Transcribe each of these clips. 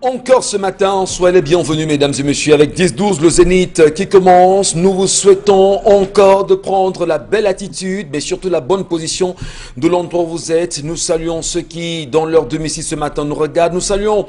Encore ce matin, soyez les bienvenus mesdames et messieurs avec 10-12 le Zénith qui commence. Nous vous souhaitons encore de prendre la belle attitude mais surtout la bonne position de l'endroit où vous êtes. Nous saluons ceux qui dans leur domicile ce matin nous regardent. Nous saluons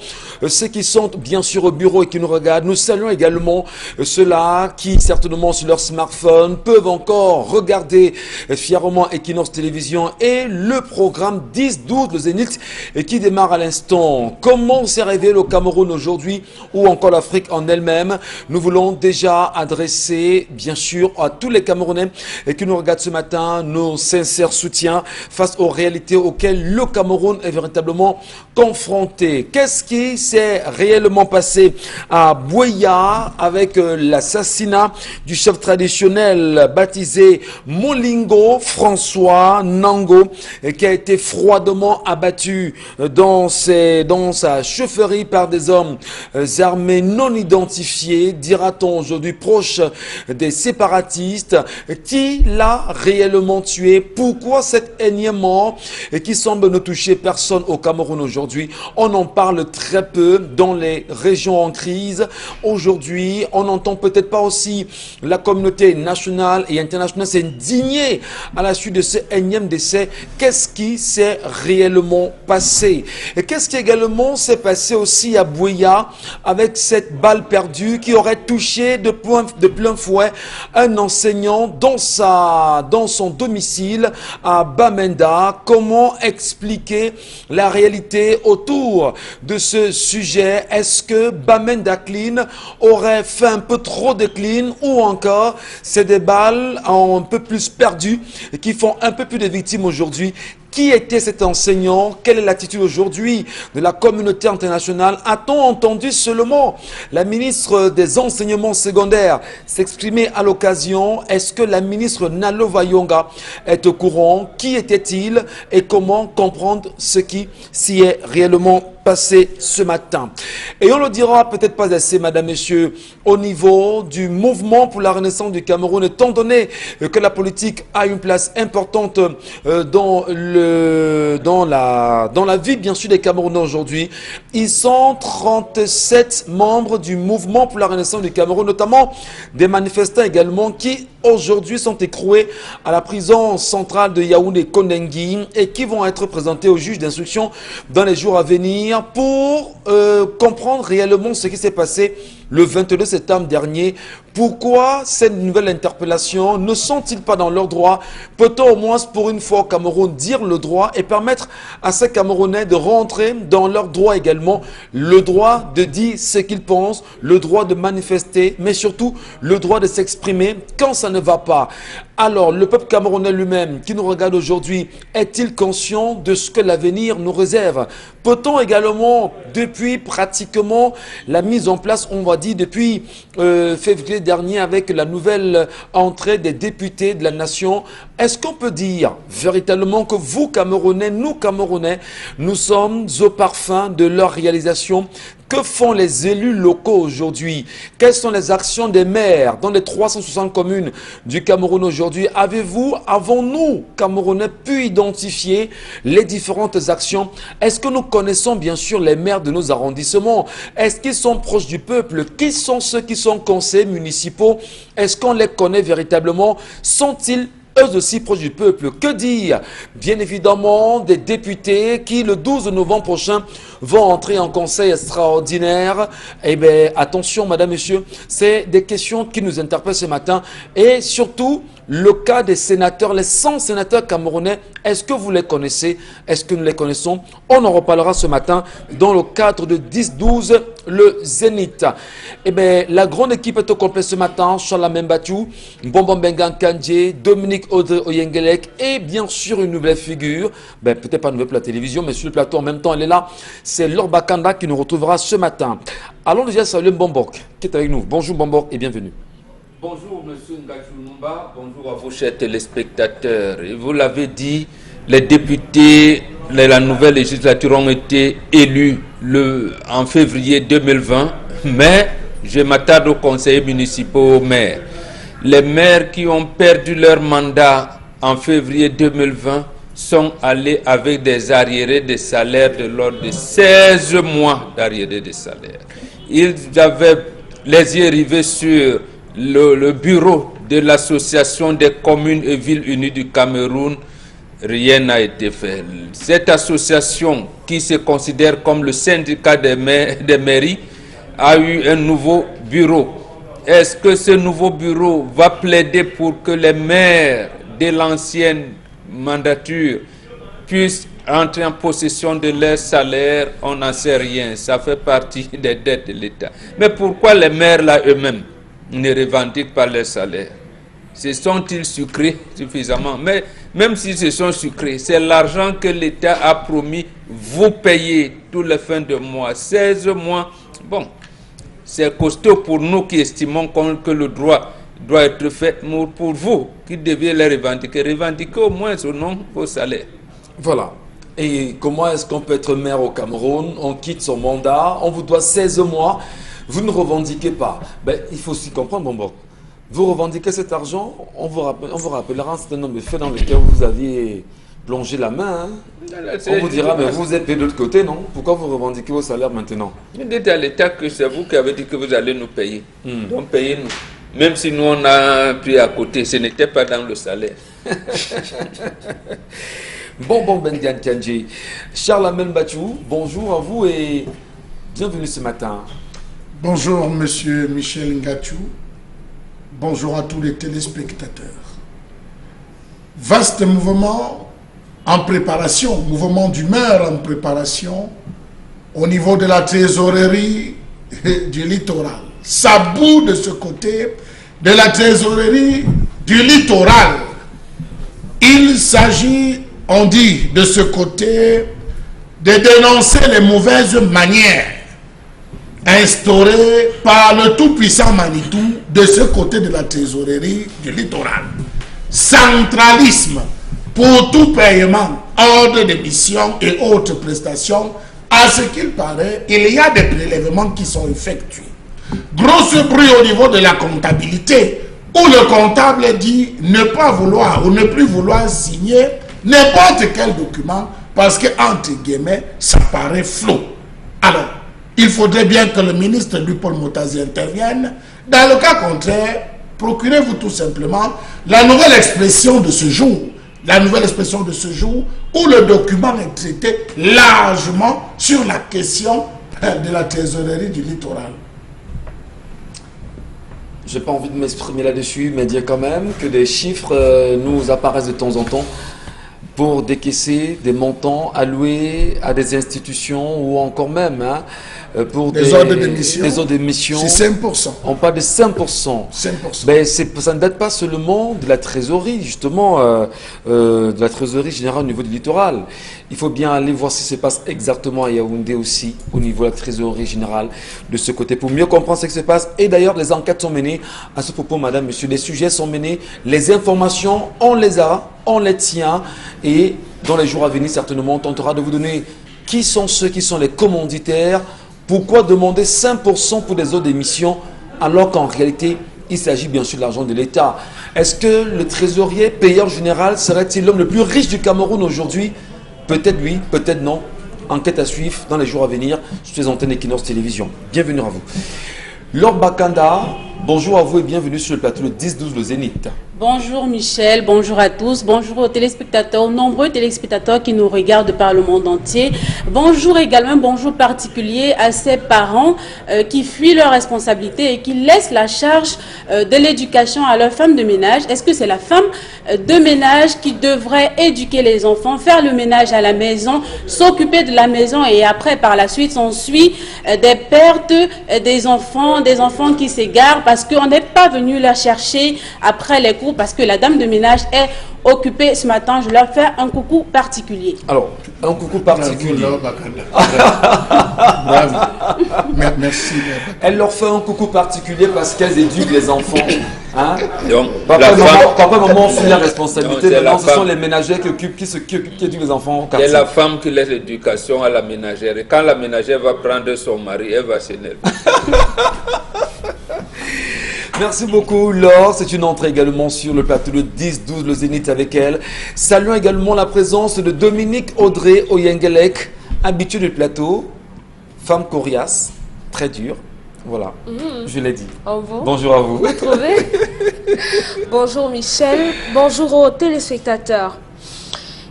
ceux qui sont bien sûr au bureau et qui nous regardent. Nous saluons également ceux-là qui certainement sur leur smartphone peuvent encore regarder fièrement Equinox Télévision et le programme 10-12 le Zénith qui démarre à l'instant. Comment s'est révélé le Cameroun aujourd'hui ou encore l'Afrique en elle-même? Nous voulons déjà adresser bien sûr à tous les Camerounais qui nous regardent ce matin nos sincères soutiens face aux réalités auxquelles le Cameroun est véritablement confronté. Qu'est-ce qui s'est réellement passé à Buea avec l'assassinat du chef traditionnel baptisé Molingo François Nango qui a été froidement abattu dans sa chaufferie par des hommes armés non identifiés, dira-t-on aujourd'hui proches des séparatistes. Qui l'a réellement tué? Pourquoi cette énième mort qui semble ne toucher personne au Cameroun aujourd'hui? On en parle très peu dans les régions en crise. Aujourd'hui, on n'entend peut-être pas aussi la communauté nationale et internationale s'indigner à la suite de ce énième décès. Qu'est-ce qui s'est réellement passé? Et qu'est-ce qui également s'est passé aussi à Buea avec cette balle perdue qui aurait touché de plein fouet un enseignant dans son domicile à Bamenda? Comment expliquer la réalité autour de ce sujet? Est-ce que Bamenda Clean aurait fait un peu trop de clean ou encore c'est des balles un peu plus perdues qui font un peu plus de victimes aujourd'hui? Qui était cet enseignant? Quelle est l'attitude aujourd'hui de la communauté internationale? A-t-on entendu seulement la ministre des enseignements secondaires s'exprimer à l'occasion? Est-ce que la ministre Nalo Vayonga est au courant? Qui était-il et comment comprendre ce qui s'y est réellement passé ce matin? Et on le dira peut-être pas assez, madame, messieurs, au niveau du mouvement pour la renaissance du Cameroun, étant donné que la politique a une place importante dans la vie bien sûr des Camerounais aujourd'hui. Ils sont 37 membres du mouvement pour la renaissance du Cameroun, notamment des manifestants également qui aujourd'hui sont écroués à la prison centrale de Yaoundé-Kondengi et qui vont être présentés au juge d'instruction dans les jours à venir pour comprendre réellement ce qui s'est passé le 22 septembre dernier. Pourquoi cette nouvelle interpellation? Ne sont-ils pas dans leurs droits? Peut-on au moins pour une fois au Cameroun dire le droit et permettre à ces Camerounais de rentrer dans leurs droits également? Le droit de dire ce qu'ils pensent, le droit de manifester, mais surtout le droit de s'exprimer quand ça ne va pas. Alors, le peuple camerounais lui-même qui nous regarde aujourd'hui, est-il conscient de ce que l'avenir nous réserve? Peut-on également, depuis pratiquement la mise en place, on va dire depuis février dernier avec la nouvelle entrée des députés de la nation, est-ce qu'on peut dire véritablement que vous Camerounais, nous Camerounais, nous sommes au parfum de leur réalisation? Que font les élus locaux aujourd'hui? Quelles sont les actions des maires dans les 360 communes du Cameroun aujourd'hui? Avons-nous, Camerounais, pu identifier les différentes actions? Est-ce que nous connaissons bien sûr les maires de nos arrondissements? Est-ce qu'ils sont proches du peuple? Qui sont ceux qui sont conseillers municipaux? Est-ce qu'on les connaît véritablement? Sont-ils eux aussi proches du peuple? Que dire bien évidemment des députés qui le 12 novembre prochain vont entrer en conseil extraordinaire? Eh bien attention madame, messieurs, c'est des questions qui nous interpellent ce matin. Et surtout le cas des sénateurs, les 100 sénateurs camerounais, est-ce que vous les connaissez? Est-ce que nous les connaissons? On en reparlera ce matin dans le cadre de 10-12 le Zénith. Eh bien la grande équipe est au complet ce matin. Charles Membatou, Bonbon Bengan Kandje, Dominique Audrey Oyengelek et bien sûr une nouvelle figure, peut-être pas nouvelle pour la télévision, mais sur le plateau en même temps elle est là, c'est Laure Bakanda qui nous retrouvera ce matin. Allons déjà saluer Bombok qui est avec nous. Bonjour Bombok et bienvenue. Bonjour Monsieur Ngachulumba, bonjour à vos chers téléspectateurs. Et vous l'avez dit, les députés de la nouvelle législature ont été élus en février 2020, mais je m'attarde aux conseillers municipaux, aux maires. Les maires qui ont perdu leur mandat en février 2020 sont allés avec des arriérés de salaire de l'ordre de 16 mois d'arriérés de salaire. Ils avaient les yeux rivés sur le bureau de l'Association des communes et villes unies du Cameroun. Rien n'a été fait. Cette association, qui se considère comme le syndicat des mairies, a eu un nouveau bureau. Est-ce que ce nouveau bureau va plaider pour que les maires de l'ancienne mandature puissent entrer en possession de leur salaire? On n'en sait rien. Ça fait partie des dettes de l'État. Mais pourquoi les maires là eux-mêmes ne revendiquent pas leur salaire? Se sont-ils sucrés suffisamment? Mais même s'ils se sont sucrés, c'est l'argent que l'État a promis vous payer tous les fins de mois. 16 mois. Bon, c'est costaud pour nous qui estimons que le droit doit être fait. Pour vous qui deviez les revendiquer, revendiquez au moins au nom vos salaires. Voilà. Et comment est-ce qu'on peut être maire au Cameroun? On quitte son mandat, on vous doit 16 mois, vous ne revendiquez pas. Ben, il faut aussi comprendre, bon. Vous revendiquez cet argent, on vous rappellera un certain nombre de faits dans lesquels vous aviez plongé la main. On vous dira, mais vous êtes de l'autre côté, non? Pourquoi vous revendiquez vos salaires maintenant? Dites à l'État que c'est vous qui avez dit que vous allez nous payer. Donc payez-nous. Même si nous on a pris à côté, ce n'était pas dans le salaire. Bon, Bendian Kandji. Charles Amel Bachou, bonjour à vous et bienvenue ce matin. Bonjour, monsieur Michel Ngachou. Bonjour à tous les téléspectateurs. Vaste mouvement en préparation, mouvement d'humeur en préparation au niveau de la trésorerie du littoral. Ça bout de ce côté de la trésorerie du littoral. Il s'agit, on dit, de ce côté de dénoncer les mauvaises manières instauré par le tout-puissant Manitou de ce côté de la trésorerie du littoral. Centralisme pour tout paiement, ordre de mission et autres prestations. À ce qu'il paraît, il y a des prélèvements qui sont effectués. Gros bruit au niveau de la comptabilité, où le comptable dit ne pas vouloir ou ne plus vouloir signer n'importe quel document parce que, entre guillemets, ça paraît flou. Alors, il faudrait bien que le ministre Louis Paul Motazi intervienne. Dans le cas contraire, procurez-vous tout simplement la nouvelle expression de ce jour. La nouvelle expression de ce jour où le document est traité largement sur la question de la trésorerie du littoral. Je n'ai pas envie de m'exprimer là-dessus, mais dire quand même que des chiffres nous apparaissent de temps en temps pour décaisser des montants alloués à des institutions ou encore même pour des ordres d'émission. Des ordres d'émission. C'est 5%. On parle de 5%. 5%. Ben, ça ne date pas seulement de la trésorerie, justement, de la trésorerie générale au niveau du littoral. Il faut bien aller voir ce qui se passe exactement à Yaoundé aussi, au niveau de la trésorerie générale de ce côté, pour mieux comprendre ce qui se passe. Et d'ailleurs, les enquêtes sont menées. À ce propos, madame, monsieur, les sujets sont menés. Les informations, on les a, on les tient. Et dans les jours à venir, certainement, on tentera de vous donner qui sont ceux qui sont les commanditaires. Pourquoi demander 5% pour des ordres d'émission alors qu'en réalité, il s'agit bien sûr de l'argent de l'État? Est-ce que le trésorier payeur général serait-il l'homme le plus riche du Cameroun aujourd'hui? Peut-être oui, peut-être non. Enquête à suivre dans les jours à venir sur les antennes Equinox Télévision. Bienvenue à vous. Lord Bakanda, bonjour à vous et bienvenue sur le plateau le 10-12 le Zénith. Bonjour Michel, bonjour à tous, bonjour aux téléspectateurs, nombreux téléspectateurs qui nous regardent par le monde entier. Bonjour également, bonjour particulier à ces parents qui fuient leurs responsabilités et qui laissent la charge de l'éducation à leur femme de ménage. Est-ce que c'est la femme de ménage qui devrait éduquer les enfants, faire le ménage à la maison, s'occuper de la maison et après par la suite on suit des pertes des enfants qui s'égarent parce qu'on n'est pas venu la chercher après les cours parce que la dame de ménage est occupée ce matin. Je leur fais un coucou particulier. Alors, un coucou particulier. Bravo. Merci. Elle leur fait un coucou particulier parce qu'elles éduquent les enfants. Hein? Donc, Papa et maman ont fait la responsabilité. Maintenant, ce sont les ménagères qui éduquent les enfants au quartier. C'est la femme qui laisse l'éducation à la ménagère. Et quand la ménagère va prendre son mari, elle va s'énerver. Merci beaucoup Laure, c'est une entrée également sur le plateau de 10-12, le Zénith avec elle. Saluons également la présence de Dominique Audrey Oyengelek, habituée du plateau, femme coriace, très dure. Voilà, je l'ai dit. Bonjour à vous. Vous trouvez? Bonjour Michel, bonjour aux téléspectateurs.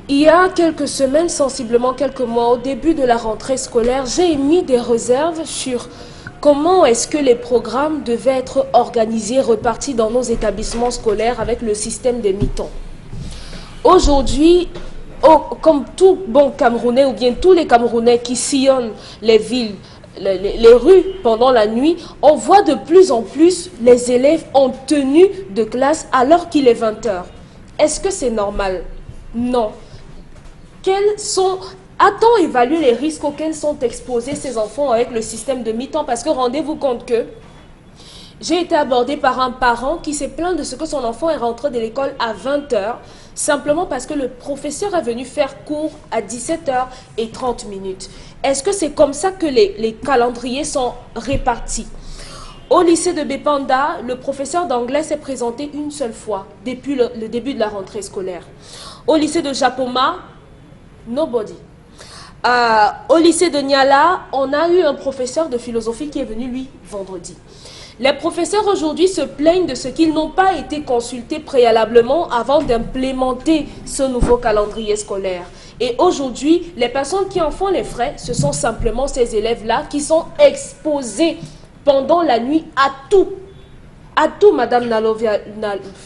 Il y a quelques semaines, sensiblement quelques mois, au début de la rentrée scolaire, j'ai émis des réserves sur comment est-ce que les programmes devaient être organisés, repartis dans nos établissements scolaires avec le système des mi-temps. Aujourd'hui, comme tout bon Camerounais ou bien tous les Camerounais qui sillonnent les villes, les rues pendant la nuit, on voit de plus en plus les élèves en tenue de classe alors qu'il est 20 h. Est-ce que c'est normal? Non. A-t-on évalué les risques auxquels sont exposés ces enfants avec le système de mi-temps? Parce que rendez-vous compte que j'ai été abordée par un parent qui s'est plaint de ce que son enfant est rentré de l'école à 20 h, simplement parce que le professeur est venu faire cours à 17h30. Est-ce que c'est comme ça que les calendriers sont répartis? Au lycée de Bepanda, le professeur d'anglais s'est présenté une seule fois depuis le début de la rentrée scolaire. Au lycée de Japoma, nobody. Au lycée de Niala, on a eu un professeur de philosophie qui est venu, lui, vendredi. Les professeurs aujourd'hui se plaignent de ce qu'ils n'ont pas été consultés préalablement avant d'implémenter ce nouveau calendrier scolaire. Et aujourd'hui, les personnes qui en font les frais, ce sont simplement ces élèves-là qui sont exposés pendant la nuit à tout. À tout, Madame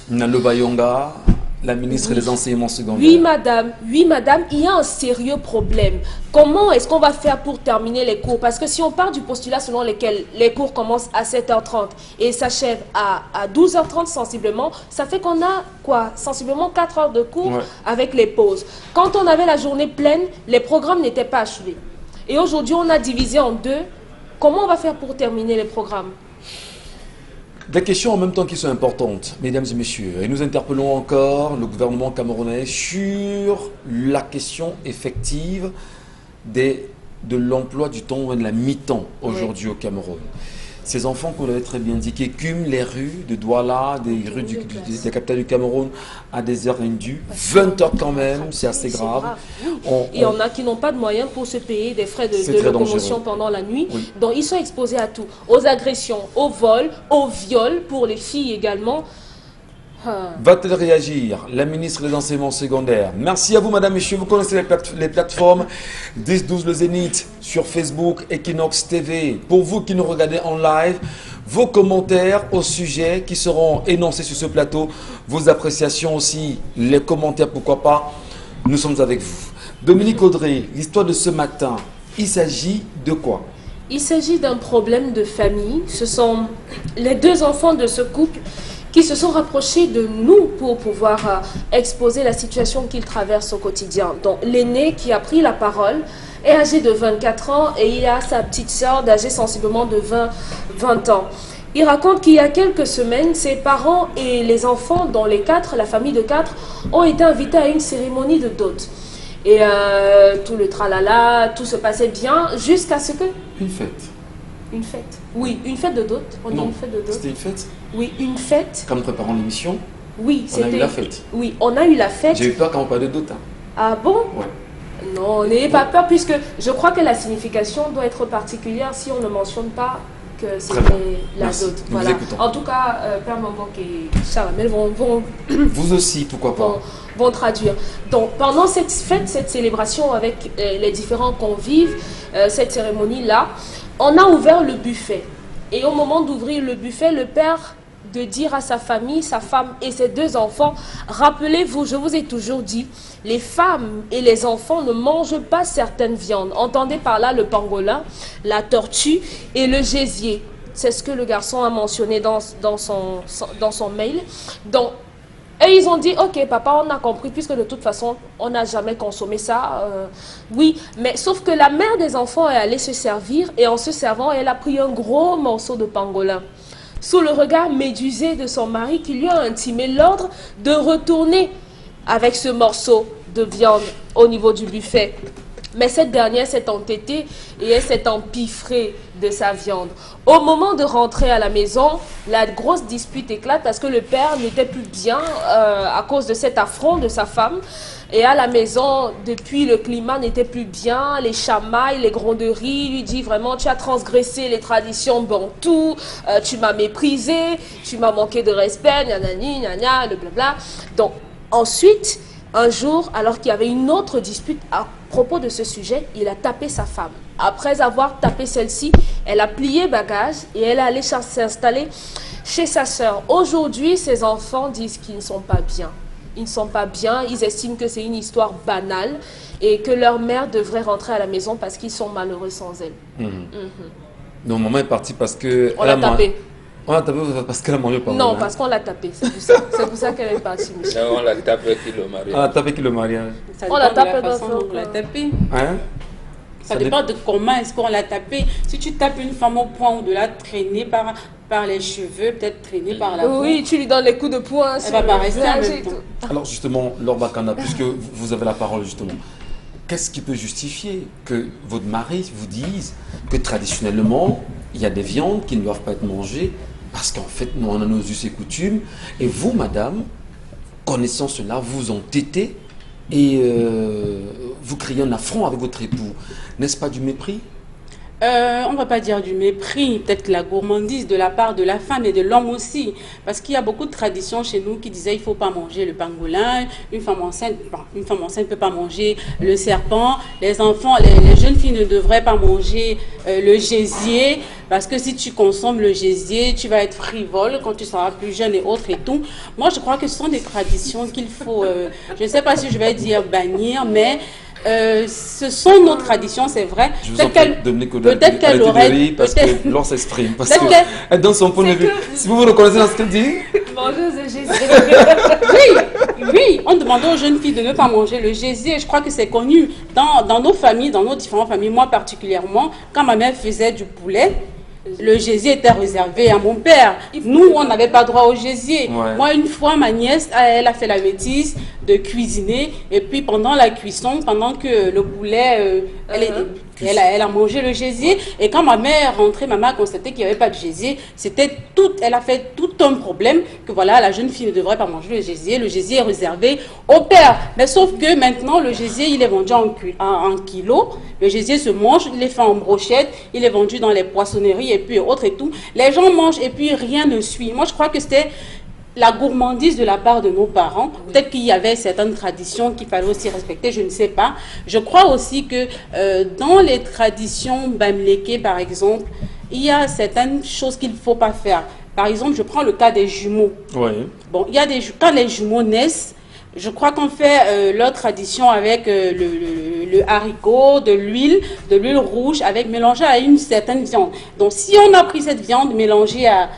Nalobayonga, la ministre des Enseignements secondaires. Oui, madame, il y a un sérieux problème. Comment est-ce qu'on va faire pour terminer les cours? Parce que si on part du postulat selon lequel les cours commencent à 7h30 et s'achèvent à 12h30 sensiblement, ça fait qu'on a quoi? Sensiblement 4 heures de cours avec les pauses. Quand on avait la journée pleine, les programmes n'étaient pas achevés. Et aujourd'hui, on a divisé en deux. Comment on va faire pour terminer les programmes? Des questions en même temps qui sont importantes, mesdames et messieurs. Et nous interpellons encore le gouvernement camerounais sur la question effective de l'emploi du temps et de la mi-temps aujourd'hui au Cameroun. Ces enfants, qu'on l'avait très bien dit, qui écument les rues de Douala, des rues des capitales du Cameroun à des heures indues, 20 h quand même, c'est assez grave. Il y en a qui n'ont pas de moyens pour se payer des frais de locomotion pendant la nuit. Oui. Donc ils sont exposés à tout, aux agressions, aux vols, aux viols pour les filles également. Va-t-elle réagir? La ministre des Enseignements secondaires. Merci à vous, madame, messieurs. Vous connaissez les plateformes 10-12 le Zénith sur Facebook, Equinox TV. Pour vous qui nous regardez en live, vos commentaires au sujet qui seront énoncés sur ce plateau, vos appréciations aussi, les commentaires, pourquoi pas. Nous sommes avec vous. Dominique Audrey, l'histoire de ce matin, il s'agit de quoi? Il s'agit d'un problème de famille. Ce sont les deux enfants de ce couple qui se sont rapprochés de nous pour pouvoir exposer la situation qu'ils traversent au quotidien. Donc l'aîné qui a pris la parole est âgé de 24 ans et il a sa petite sœur d'âge sensiblement de 20 ans. Il raconte qu'il y a quelques semaines, ses parents et les enfants, dont les 4, la famille de 4, ont été invités à une cérémonie de dot. Et tout le tralala, tout se passait bien jusqu'à ce que... Une fête. Une fête. Oui, une fête de dot. On dit une fête de dot. C'était une fête? Oui, une fête. Quand nous préparons l'émission, oui, on a eu la fête. Oui, on a eu la fête. J'ai eu peur quand on parlait de dot. Hein. Ah bon? Ouais. Non, n'ayez pas peur puisque je crois que la signification doit être particulière si on ne mentionne pas que c'était la dot. Voilà. En tout cas, Père Mambok et Charamel vont vous aussi, pourquoi pas, vont traduire. Donc, pendant cette fête, cette célébration avec les différents convives, cette cérémonie-là, on a ouvert le buffet. Et au moment d'ouvrir le buffet, le père de dire à sa famille, sa femme et ses 2 enfants, rappelez-vous, je vous ai toujours dit, les femmes et les enfants ne mangent pas certaines viandes. Entendez par là le pangolin, la tortue et le gésier. C'est ce que le garçon a mentionné dans son mail. Donc, et ils ont dit, ok papa, on a compris, puisque de toute façon, on n'a jamais consommé ça. Oui, mais sauf que la mère des enfants est allée se servir, et en se servant, elle a pris un gros morceau de pangolin. Sous le regard médusé de son mari, qui lui a intimé l'ordre de retourner avec ce morceau de viande au niveau du buffet. Mais cette dernière s'est entêtée et elle s'est empiffrée de sa viande. Au moment de rentrer à la maison, la grosse dispute éclate parce que le père n'était plus bien à cause de cet affront de sa femme. Et à la maison, depuis, le climat n'était plus bien, les chamailles, les gronderies, lui dit vraiment, tu as transgressé les traditions bantoues, tu m'as méprisé, tu m'as manqué de respect, nanani, nana, le blabla. Donc, ensuite, un jour, alors qu'il y avait une autre dispute à propos de ce sujet, il a tapé sa femme. Après avoir tapé celle-ci, elle a plié bagage et elle est allée s'installer chez sa sœur. Aujourd'hui, ses enfants disent qu'ils ne sont pas bien. Ils ne sont pas bien, ils estiment que c'est une histoire banale et que leur mère devrait rentrer à la maison parce qu'ils sont malheureux sans elle. Donc maman est partie parce que... On l'a tapé. On l'a tapé parce qu'elle a mangé par Non, parce qu'on l'a tapé, c'est pour ça. C'est pour ça qu'elle est partie, monsieur. On l'a tapé qui le mariage. On l'a tapé qui le mariage. Ça On l'a dépend de tapé la dans façon son dont on l'a tapé. Hein? Ça dépend de comment est-ce qu'on l'a tapé. Si tu tapes une femme au point ou de la traîner par les cheveux, peut-être traîner par la peau. Oui, tu lui donnes les coups de poing. Elle va pas rester en même temps. Alors justement, Laure Bakana, puisque vous avez la parole justement, qu'est-ce qui peut justifier que votre mari vous dise que traditionnellement, il y a des viandes qui ne doivent pas être mangées parce qu'en fait, nous, on a nos us et coutumes, et vous, madame, connaissant cela, vous entêtez et vous créez un affront avec votre époux. N'est-ce pas du mépris? On ne va pas dire du mépris, peut-être la gourmandise de la part de la femme et de l'homme aussi. Parce qu'il y a beaucoup de traditions chez nous qui disaient qu'il ne faut pas manger le pangolin, une femme enceinte ne peut pas manger le serpent, les enfants, les jeunes filles ne devraient pas manger le gésier, parce que si tu consommes le gésier, tu vas être frivole quand tu seras plus jeune et autres et tout. Moi, je crois que ce sont des traditions qu'il faut, je ne sais pas si je vais dire bannir, mais... ce sont nos traditions, c'est vrai. Je vous en prie, peut-être qu'elle aurait... parce que Laure s'exprime, parce qu'elle donne son point de vue. Si vous vous reconnaissez dans ce qu'elle dit... Mangeuse de gésier. Oui, on demandait aux jeunes filles de ne pas manger le gésier. Je crois que c'est connu dans nos familles, dans nos différentes familles. Moi particulièrement, quand ma mère faisait du poulet, le gésier était réservé à mon père. Nous, on n'avait pas droit au gésier. Ouais. Moi, une fois, ma nièce, elle a fait la bêtise de cuisiner. Et puis, pendant la cuisson, pendant que le poulet, elle a mangé le gésier. Et quand ma mère rentrait, maman a constaté qu'il n'y avait pas de gésier. Elle a fait tout un problème que voilà, la jeune fille ne devrait pas manger le gésier. Le gésier est réservé au père. Mais sauf que maintenant, le gésier, il est vendu en kilo. Le gésier se mange, il est fait en brochette, il est vendu dans les poissonneries et puis autres et tout. Les gens mangent et puis rien ne suit. Moi, je crois que c'était la gourmandise de la part de nos parents. Peut-être qu'il y avait certaines traditions qu'il fallait aussi respecter, je ne sais pas. Je crois aussi que dans les traditions bamléké, par exemple, il y a certaines choses qu'il ne faut pas faire. Par exemple, je prends le cas des jumeaux. Oui. Bon, il y a quand les jumeaux naissent, je crois qu'on fait leur tradition avec le haricot, de l'huile rouge, avec mélangée à une certaine viande. Donc, si on a pris cette viande mélangée à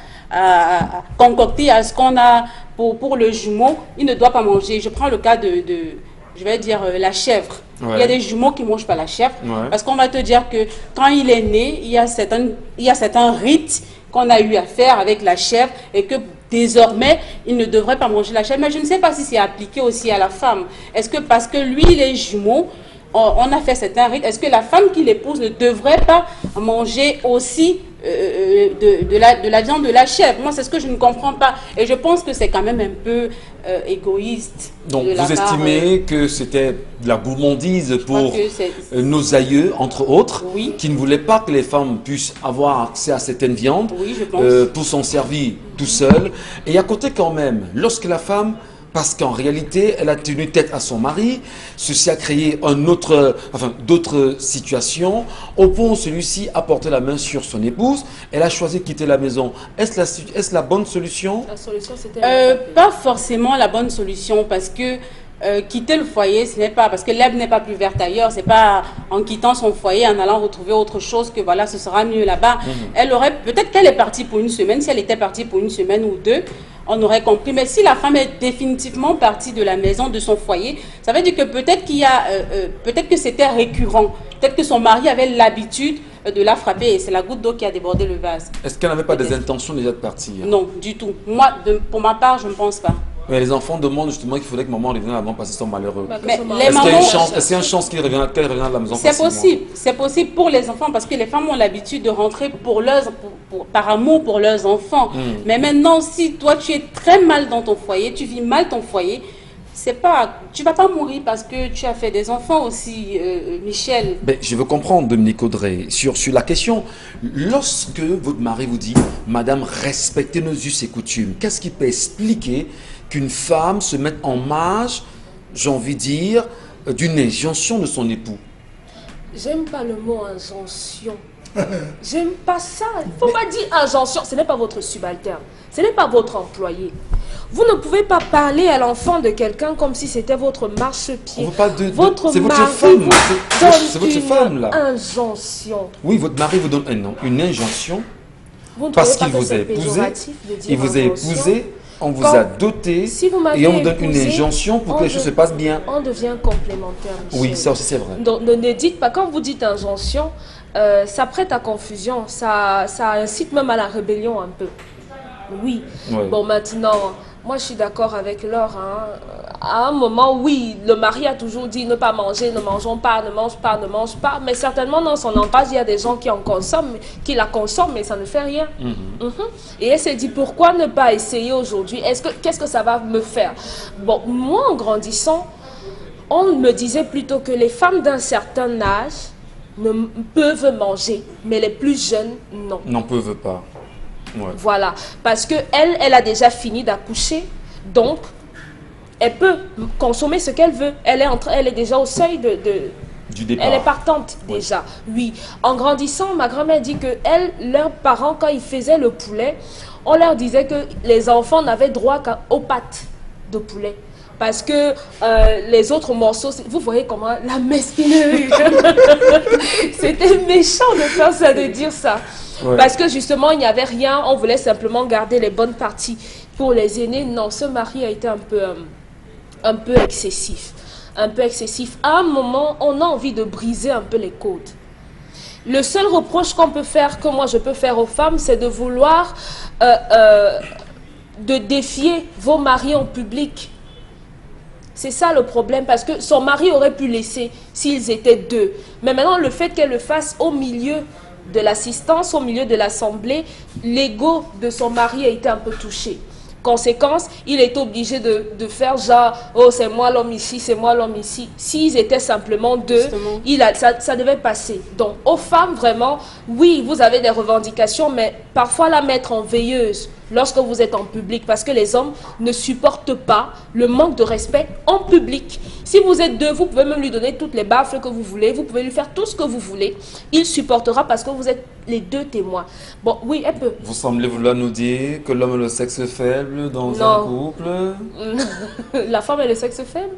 concocter à ce qu'on a pour le jumeau, il ne doit pas manger. Je prends le cas je vais dire, la chèvre. Ouais. Il y a des jumeaux qui ne mangent pas la chèvre. Ouais. Parce qu'on va te dire que quand il est né, il y a certains rites qu'on a eu à faire avec la chèvre et que désormais, il ne devrait pas manger la chèvre. Mais je ne sais pas si c'est appliqué aussi à la femme. Est-ce que parce que lui, il est jumeau, on a fait certains rites, est-ce que la femme qui l'épouse ne devrait pas manger aussi de la viande de la chèvre? Moi, c'est ce que je ne comprends pas. Et je pense que c'est quand même un peu égoïste. Donc, vous estimez que c'était de la gourmandise pour nos aïeux, entre autres, oui, qui ne voulaient pas que les femmes puissent avoir accès à certaines viandes, oui, je pense, pour s'en servir tout seul. Et à côté quand même, lorsque la femme... Parce qu'en réalité, elle a tenu tête à son mari. Ceci a créé d'autres situations. Au point où celui-ci a porté la main sur son épouse, elle a choisi de quitter la maison. Est-ce la bonne solution? La solution, c'était... pas forcément la bonne solution, parce que quitter le foyer, ce n'est pas parce que l'herbe n'est pas plus verte ailleurs, c'est pas en quittant son foyer, en allant retrouver autre chose que voilà, ce sera mieux là-bas. Peut-être qu'elle est partie pour une semaine, si elle était partie pour une semaine ou deux, on aurait compris. Mais si la femme est définitivement partie de la maison, de son foyer, ça veut dire que peut-être que c'était récurrent, peut-être que son mari avait l'habitude de la frapper et c'est la goutte d'eau qui a débordé le vase. Est-ce qu'elle n'avait pas des intentions déjà de partir? Non, du tout. Moi, pour ma part, je ne pense pas. Mais les enfants demandent justement qu'il faudrait que maman revienne avant parce qu'ils sont malheureux. Mais les Est-ce qu'il y a mamans- une chance, est-ce qu'il y a une chance qu'elle revienne à la maison C'est facilement? possible. C'est possible pour les enfants parce que les femmes ont l'habitude de rentrer par amour pour leurs enfants. Mais maintenant, si toi tu es très mal dans ton foyer, tu vis mal ton foyer, tu vas pas mourir parce que tu as fait des enfants aussi, Michel. Ben, je veux comprendre, Dominique Audrey, sur la question. Lorsque votre mari vous dit, Madame, respectez nos us et coutumes, qu'est-ce qui peut expliquer qu'une femme se mette en marge, j'ai envie de dire, d'une injonction de son époux? J'aime pas le mot injonction. J'aime pas ça. Il faut pas dire injonction. Ce n'est pas votre subalterne. Ce n'est pas votre employé. Vous ne pouvez pas parler à l'enfant de quelqu'un comme si c'était votre marchepied. On veut pas Votre c'est votre mari femme, vous c'est votre donne femme là. une injonction. Oui, votre mari vous donne une injonction Vous ne parce trouvez qu'il pas que vous a c'est épousé, péjoratif de dire il vous a injonction? épousé, on vous Quand- a doté Si vous m'avez et on vous donne une épousé, injonction pour que les on choses de- se passent bien. On devient complémentaire, Michel. Oui, ça aussi c'est vrai. Donc, ne dites pas, quand vous dites injonction, ça prête à confusion, ça incite même à la rébellion un peu. Oui. Ouais. Bon, maintenant, moi je suis d'accord avec Laure. Hein. À un moment, oui, le mari a toujours dit ne pas manger, ne mangeons pas, ne mange pas, ne mange pas. Mais certainement, dans son entourage, il y a des gens qui en consomment, qui la consomment, mais ça ne fait rien. Et elle s'est dit, pourquoi ne pas essayer aujourd'hui? Qu'est-ce que ça va me faire? Bon, moi, en grandissant, on me disait plutôt que les femmes d'un certain âge peuvent manger, mais les plus jeunes, non. N'en peuvent pas. Ouais. Voilà, parce que elle a déjà fini d'accoucher, donc elle peut consommer ce qu'elle veut. Elle est déjà au seuil Du départ. elle est partante déjà. Oui. En grandissant, ma grand-mère dit que leurs parents, quand ils faisaient le poulet, on leur disait que les enfants n'avaient droit qu'aux pattes de poulet. Parce que les autres morceaux, vous voyez comment la mesquinerie. C'était méchant de faire ça, de dire ça. Ouais. Parce que justement, il n'y avait rien, on voulait simplement garder les bonnes parties. Pour les aînés, non, ce mari a été un peu excessif. Un peu excessif. À un moment, on a envie de briser un peu les codes. Le seul reproche qu'on peut faire, que moi je peux faire aux femmes, c'est de vouloir de défier vos maris en public. C'est ça le problème, parce que son mari aurait pu laisser s'ils étaient deux. Mais maintenant, le fait qu'elle le fasse au milieu de l'assistance, au milieu de l'assemblée, l'ego de son mari a été un peu touché. Conséquence, il est obligé de faire genre, oh c'est moi l'homme ici, c'est moi l'homme ici. S'ils étaient simplement deux, ça devait passer. Donc aux femmes, vraiment, oui, vous avez des revendications, mais parfois la mettre en veilleuse lorsque vous êtes en public, parce que les hommes ne supportent pas le manque de respect en public. Si vous êtes deux, vous pouvez même lui donner toutes les baffles que vous voulez, vous pouvez lui faire tout ce que vous voulez. Il supportera parce que vous êtes les deux témoins. Bon, oui, elle peut. Vous semblez vouloir nous dire que l'homme est le sexe faible dans Non. un couple. La femme est le sexe faible.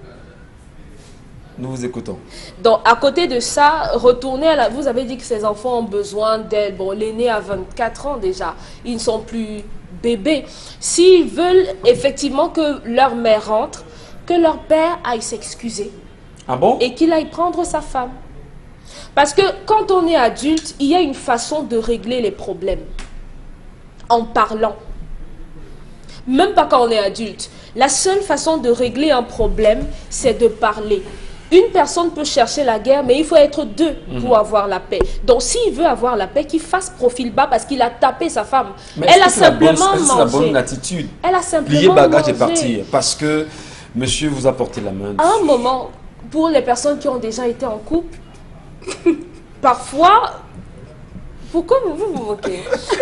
Nous vous écoutons. Donc, à côté de ça, retournez à vous avez dit que ces enfants ont besoin d'elle. Bon, l'aîné a 24 ans déjà. Ils ne sont plus bébés. S'ils veulent effectivement que leur mère rentre, que leur père aille s'excuser Ah bon? et qu'il aille prendre sa femme. Parce que quand on est adulte, il y a une façon de régler les problèmes. En parlant. Même pas quand on est adulte. La seule façon de régler un problème, c'est de parler. Une personne peut chercher la guerre, mais il faut être deux pour avoir la paix. Donc, s'il veut avoir la paix, qu'il fasse profil bas parce qu'il a tapé sa femme. Mais Elle a est-ce que c'est simplement est-ce que c'est la bonne mangé. attitude? Elle a simplement Plier bagage et mangé. partir. Parce que monsieur vous a porté la main. À un moment, pour les personnes qui ont déjà été en couple, parfois, pourquoi vous vous moquez?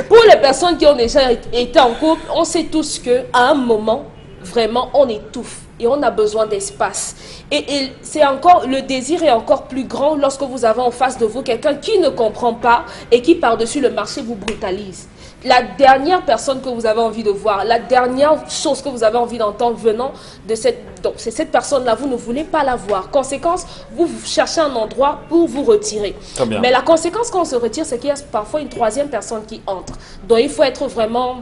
Pour les personnes qui ont déjà été en couple, on sait tous qu'à un moment, vraiment, on étouffe et on a besoin d'espace. Et c'est encore, le désir est encore plus grand lorsque vous avez en face de vous quelqu'un qui ne comprend pas et qui par-dessus le marché vous brutalise. La dernière personne que vous avez envie de voir, la dernière chose que vous avez envie d'entendre venant de donc c'est cette personne-là, vous ne voulez pas la voir. Conséquence, vous cherchez un endroit pour vous retirer. Très bien. Mais la conséquence quand on se retire, c'est qu'il y a parfois une troisième personne qui entre. Donc il faut être vraiment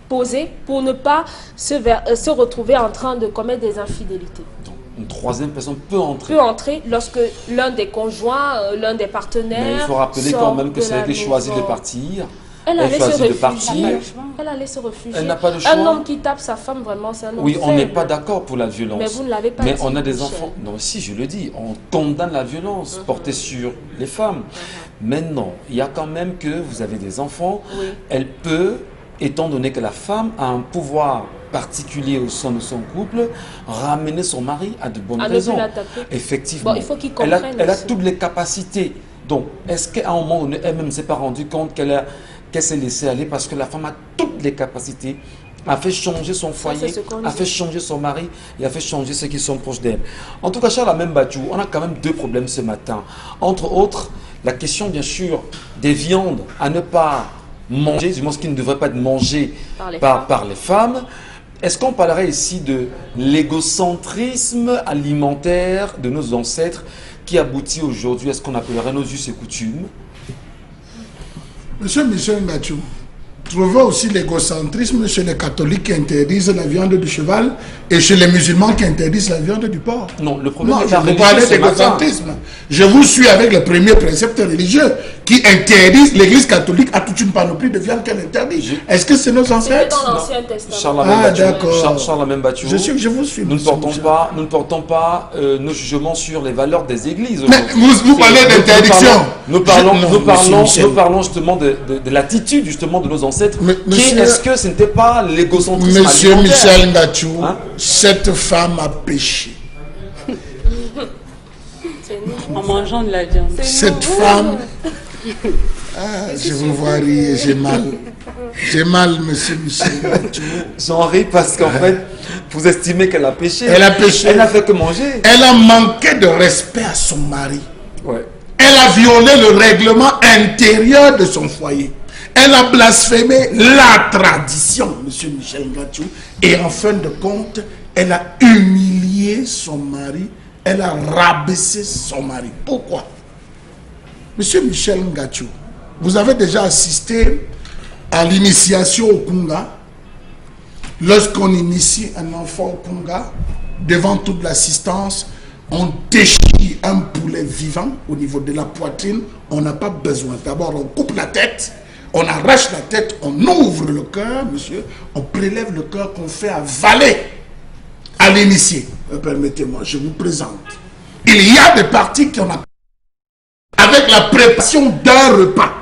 posé pour ne pas se retrouver en train de commettre des infidélités. Donc, une troisième personne peut entrer. Peut entrer lorsque l'un des conjoints, l'un des partenaires. Mais il faut rappeler sort quand même que de c'est elle la qui choisit de maison. partir. Elle allait se choisit de réfugier. partir. Elle allait se réfugier. Elle n'a pas de choix. Un homme qui tape sa femme, vraiment, c'est un homme Oui, on faible. n'est pas d'accord pour la violence. Mais vous ne l'avez pas Mais dit, on a des Michel. enfants. Non, si, je le dis. On condamne la violence portée sur les femmes. Maintenant, il y a quand même que vous avez des enfants. Oui. Elle peut, étant donné que la femme a un pouvoir particulier au sein de son couple, ramener son mari à de bonnes À ne raisons. plus la taper. Effectivement. Bon, il faut qu'il elle a, comprenne elle a aussi. toutes les capacités. Donc, est-ce qu'à un moment donné, elle-même ne s'est pas rendue compte qu'elle s'est laissée aller parce que la femme a toutes les capacités, a fait changer son foyer, c'est ce qu'on a dit. fait changer son mari et a fait changer ceux qui sont proches d'elle. En tout cas, Charles même battu, on a quand même deux problèmes ce matin. Entre autres, la question bien sûr des viandes à ne pas manger, du moins ce qui ne devrait pas être mangé par les femmes. Est-ce qu'on parlerait ici de l'égocentrisme alimentaire de nos ancêtres qui aboutit aujourd'hui à ce qu'on appellerait nos us et coutumes? Monsieur Michel Ngachou, trouvez aussi l'égocentrisme chez les catholiques qui interdisent la viande du cheval et chez les musulmans qui interdisent la viande du porc. Non, le problème Non, est je la vous religion parlais ce matin. d'égocentrisme. Je vous suis avec le premier précepte religieux qui interdisent l'église catholique à toute une panoplie de viande qu'elle interdit. Est-ce que c'est nos C'était ancêtres? dans l'Ancien Testament. Ah, d'accord. Charles même battu. Je vous suis. Nous ne monsieur portons Michel. pas, nos jugements sur les valeurs des églises. Mais aujourd'hui. vous parlez d'interdiction. Nous parlons justement de l'attitude justement de nos ancêtres. Est-ce que ce n'était pas l'égocentrisme Monsieur alimentaire? Michel Ngachou, Hein? cette femme a péché. En mangeant de la viande. Cette femme... Ah, je vous vois rire, j'ai mal. J'ai mal, monsieur Michel Ngachou. J'en ris parce qu'en fait, vous estimez qu'elle a péché. Elle a péché. Elle n'a fait que manger. Elle a manqué de respect à son mari. Ouais. Elle a violé le règlement intérieur de son foyer. Elle a blasphémé la tradition, monsieur Michel Ngachou. Et en fin de compte, elle a humilié son mari. Elle a rabaissé son mari. Pourquoi? Monsieur Michel Ngachou, vous avez déjà assisté à l'initiation au Kunga. Lorsqu'on initie un enfant au Kunga, devant toute l'assistance, on déchire un poulet vivant au niveau de la poitrine. On n'a pas besoin. D'abord, on coupe la tête, on arrache la tête, on ouvre le cœur, monsieur, on prélève le cœur qu'on fait avaler à l'initié. Permettez-moi, je vous présente. Il y a des parties qu'on a avec la préparation d'un repas.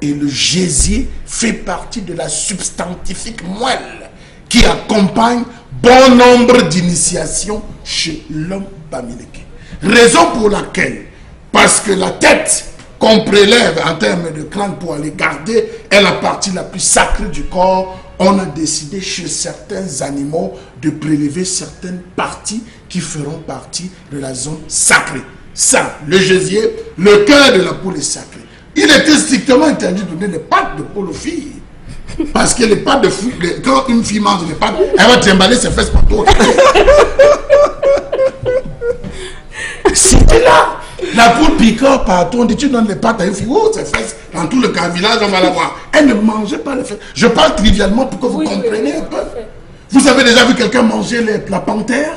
Et le gésier fait partie de la substantifique moelle qui accompagne bon nombre d'initiations chez l'homme bamileke. Raison pour laquelle, parce que la tête qu'on prélève en termes de crâne pour aller garder est la partie la plus sacrée du corps, on a décidé chez certains animaux de prélever certaines parties qui feront partie de la zone sacrée. Ça, le gésier, le cœur de la poule est sacré. Il était strictement interdit de donner des pattes de poule aux filles. Parce que les pattes de fou, quand une fille mange les pattes, elle va trimballer ses fesses partout. C'était là. La poule piqueur partout, on dit tu donnes les pattes à une fille, oh ses fesses, dans tout le village on va la voir. Elle ne mangeait pas les fesses. Je parle trivialement pour que vous compreniez un peu. Vous avez déjà vu quelqu'un manger la panthère?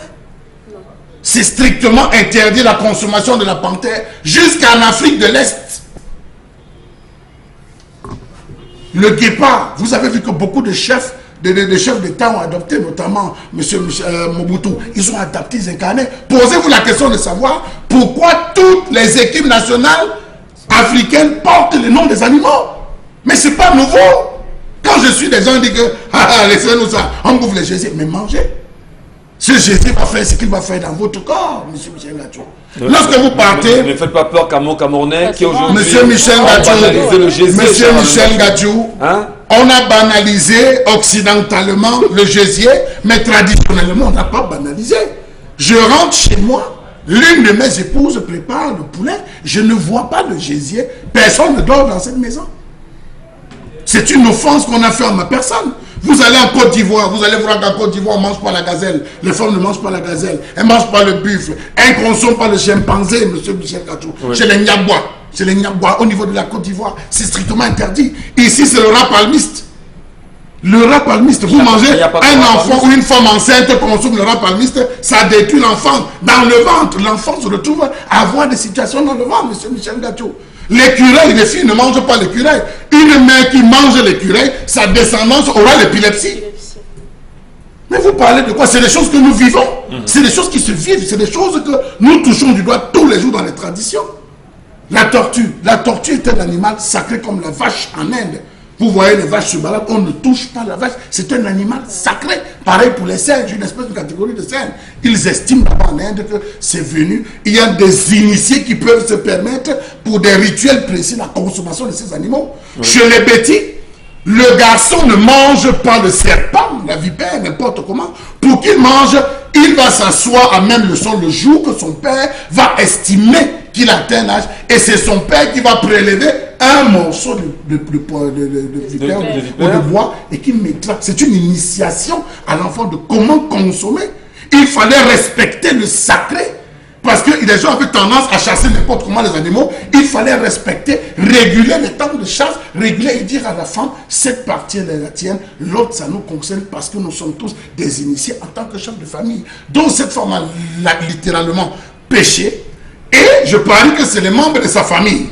C'est strictement interdit la consommation de la panthère jusqu'en Afrique de l'Est. Le guépard, vous avez vu que beaucoup de chefs d'État ont adopté, notamment M. Mobutu. Ils ont adapté, ils incarnaient. Posez-vous la question de savoir pourquoi toutes les équipes nationales africaines portent le nom des animaux. Mais ce n'est pas nouveau. Quand je suis des gens qui disent que, laissez-nous ça, on bouffe les gésiers, mais mangez. Ce gésier va faire ce qu'il va faire dans votre corps, M. Michel Ngachou. Lorsque vous partez... Ne faites pas peur qu'à mon Camerounais qui aujourd'hui... Monsieur Michel Ngachou, hein? On a banalisé occidentalement le gésier, mais traditionnellement, on n'a pas banalisé. Je rentre chez moi, l'une de mes épouses prépare le poulet, je ne vois pas le gésier, personne ne dort dans cette maison. C'est une offense qu'on a fait à ma personne. Vous allez en Côte d'Ivoire, vous allez voir qu'en Côte d'Ivoire, on ne mange pas la gazelle. Les femmes ne mangent pas la gazelle. Elles ne mangent pas le buffle. Elles ne consomment pas le chimpanzé, monsieur Michel Ngachou. Oui. Chez les Nyagwa. Chez les Nyagwa, au niveau de la Côte d'Ivoire, c'est strictement interdit. Ici, c'est le rat palmiste. Le rat palmiste, vous mangez a pas de un rat enfant palmiste. ou une femme enceinte consomme le rat palmiste, ça détruit l'enfant dans le ventre. L'enfant se retrouve à avoir des situations dans le ventre, monsieur Michel Gacho. L'écureuil, les filles ne mangent pas l'écureuil. Une mère qui mange l'écureuil, sa descendance aura l'épilepsie. Mais vous parlez de quoi? C'est des choses que nous vivons. C'est des choses qui se vivent. C'est des choses que nous touchons du doigt tous les jours dans les traditions. La tortue. La tortue est un animal sacré comme la vache en Inde. Vous voyez les vaches se baladent, on ne touche pas la vache. C'est un animal sacré. Pareil pour les singes, une espèce de catégorie de singes. Ils estiment là-bas en Inde que c'est venu. Il y a des initiés qui peuvent se permettre, pour des rituels précis, la consommation de ces animaux. Oui. Chez les bêtis, le garçon ne mange pas le serpent, la vipère, n'importe comment. Pour qu'il mange, il va s'asseoir à même le sol le jour que son père va estimer qu'il atteint l'âge. Et c'est son père qui va prélever un morceau de vipère ou de bois et qui mettra. C'est une initiation à l'enfant de comment consommer. Il fallait respecter le sacré. Parce que les gens avaient tendance à chasser n'importe comment les animaux. Il fallait respecter, réguler les temps de chasse, réguler et dire à la femme, cette partie elle est la tienne, l'autre ça nous concerne parce que nous sommes tous des initiés en tant que chef de famille. Donc cette femme a littéralement péché. Et je parie que c'est les membres de sa famille.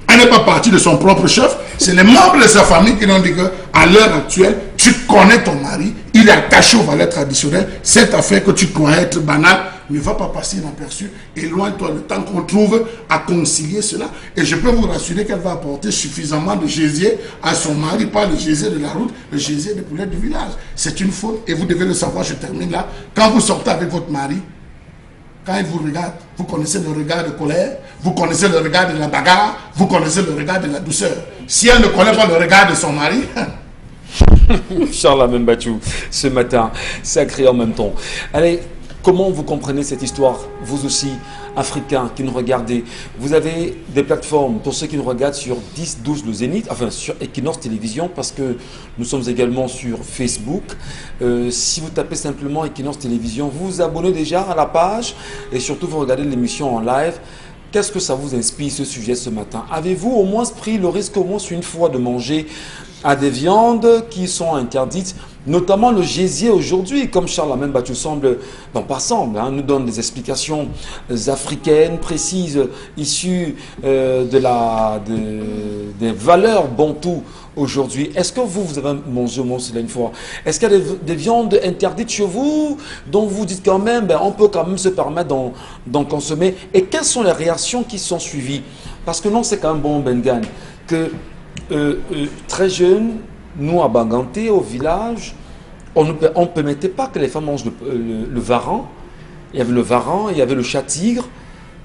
Elle n'est pas partie de son propre chef. C'est les membres de sa famille qui l'ont dit qu'à l'heure actuelle, tu connais ton mari, il est attaché aux valeurs traditionnelles. Cette affaire que tu crois être banale ne va pas passer inaperçue. Éloigne-toi le temps qu'on trouve à concilier cela. Et je peux vous rassurer qu'elle va apporter suffisamment de gésier à son mari, pas le gésier de la route, le gésier des poulets du village. C'est une faute et vous devez le savoir, je termine là. Quand vous sortez avec votre mari, quand il vous regarde, vous connaissez le regard de colère, vous connaissez le regard de la bagarre, vous connaissez le regard de la douceur. Si elle ne connaît pas le regard de son mari... Charles Amembachou, ce matin, sacré en même temps. Allez, comment vous comprenez cette histoire, vous aussi, Africains qui nous regardez? Vous avez des plateformes pour ceux qui nous regardent sur 10-12 le Zénith, enfin sur Equinox Télévision, parce que nous sommes également sur Facebook. Si vous tapez simplement Equinox Télévision, vous vous abonnez déjà à la page et surtout vous regardez l'émission en live. Qu'est-ce que ça vous inspire ce sujet ce matin? Avez-vous au moins pris le risque au moins une fois de manger à des viandes qui sont interdites, notamment le gésier aujourd'hui, comme Charles Amembachou semble, non pas semble, nous donne des explications africaines précises, issues des valeurs bantoues aujourd'hui. Est-ce que vous avez mangé au moins cela une fois? Est-ce qu'il y a des viandes interdites chez vous, dont vous dites quand même, on peut quand même se permettre d'en consommer? Et quelles sont les réactions qui sont suivies? Parce que non, c'est quand même bon, Bengan, que très jeune, nous à Banganté, au village, on ne permettait pas que les femmes mangent le varan. Il y avait le varan, il y avait le chat-tigre,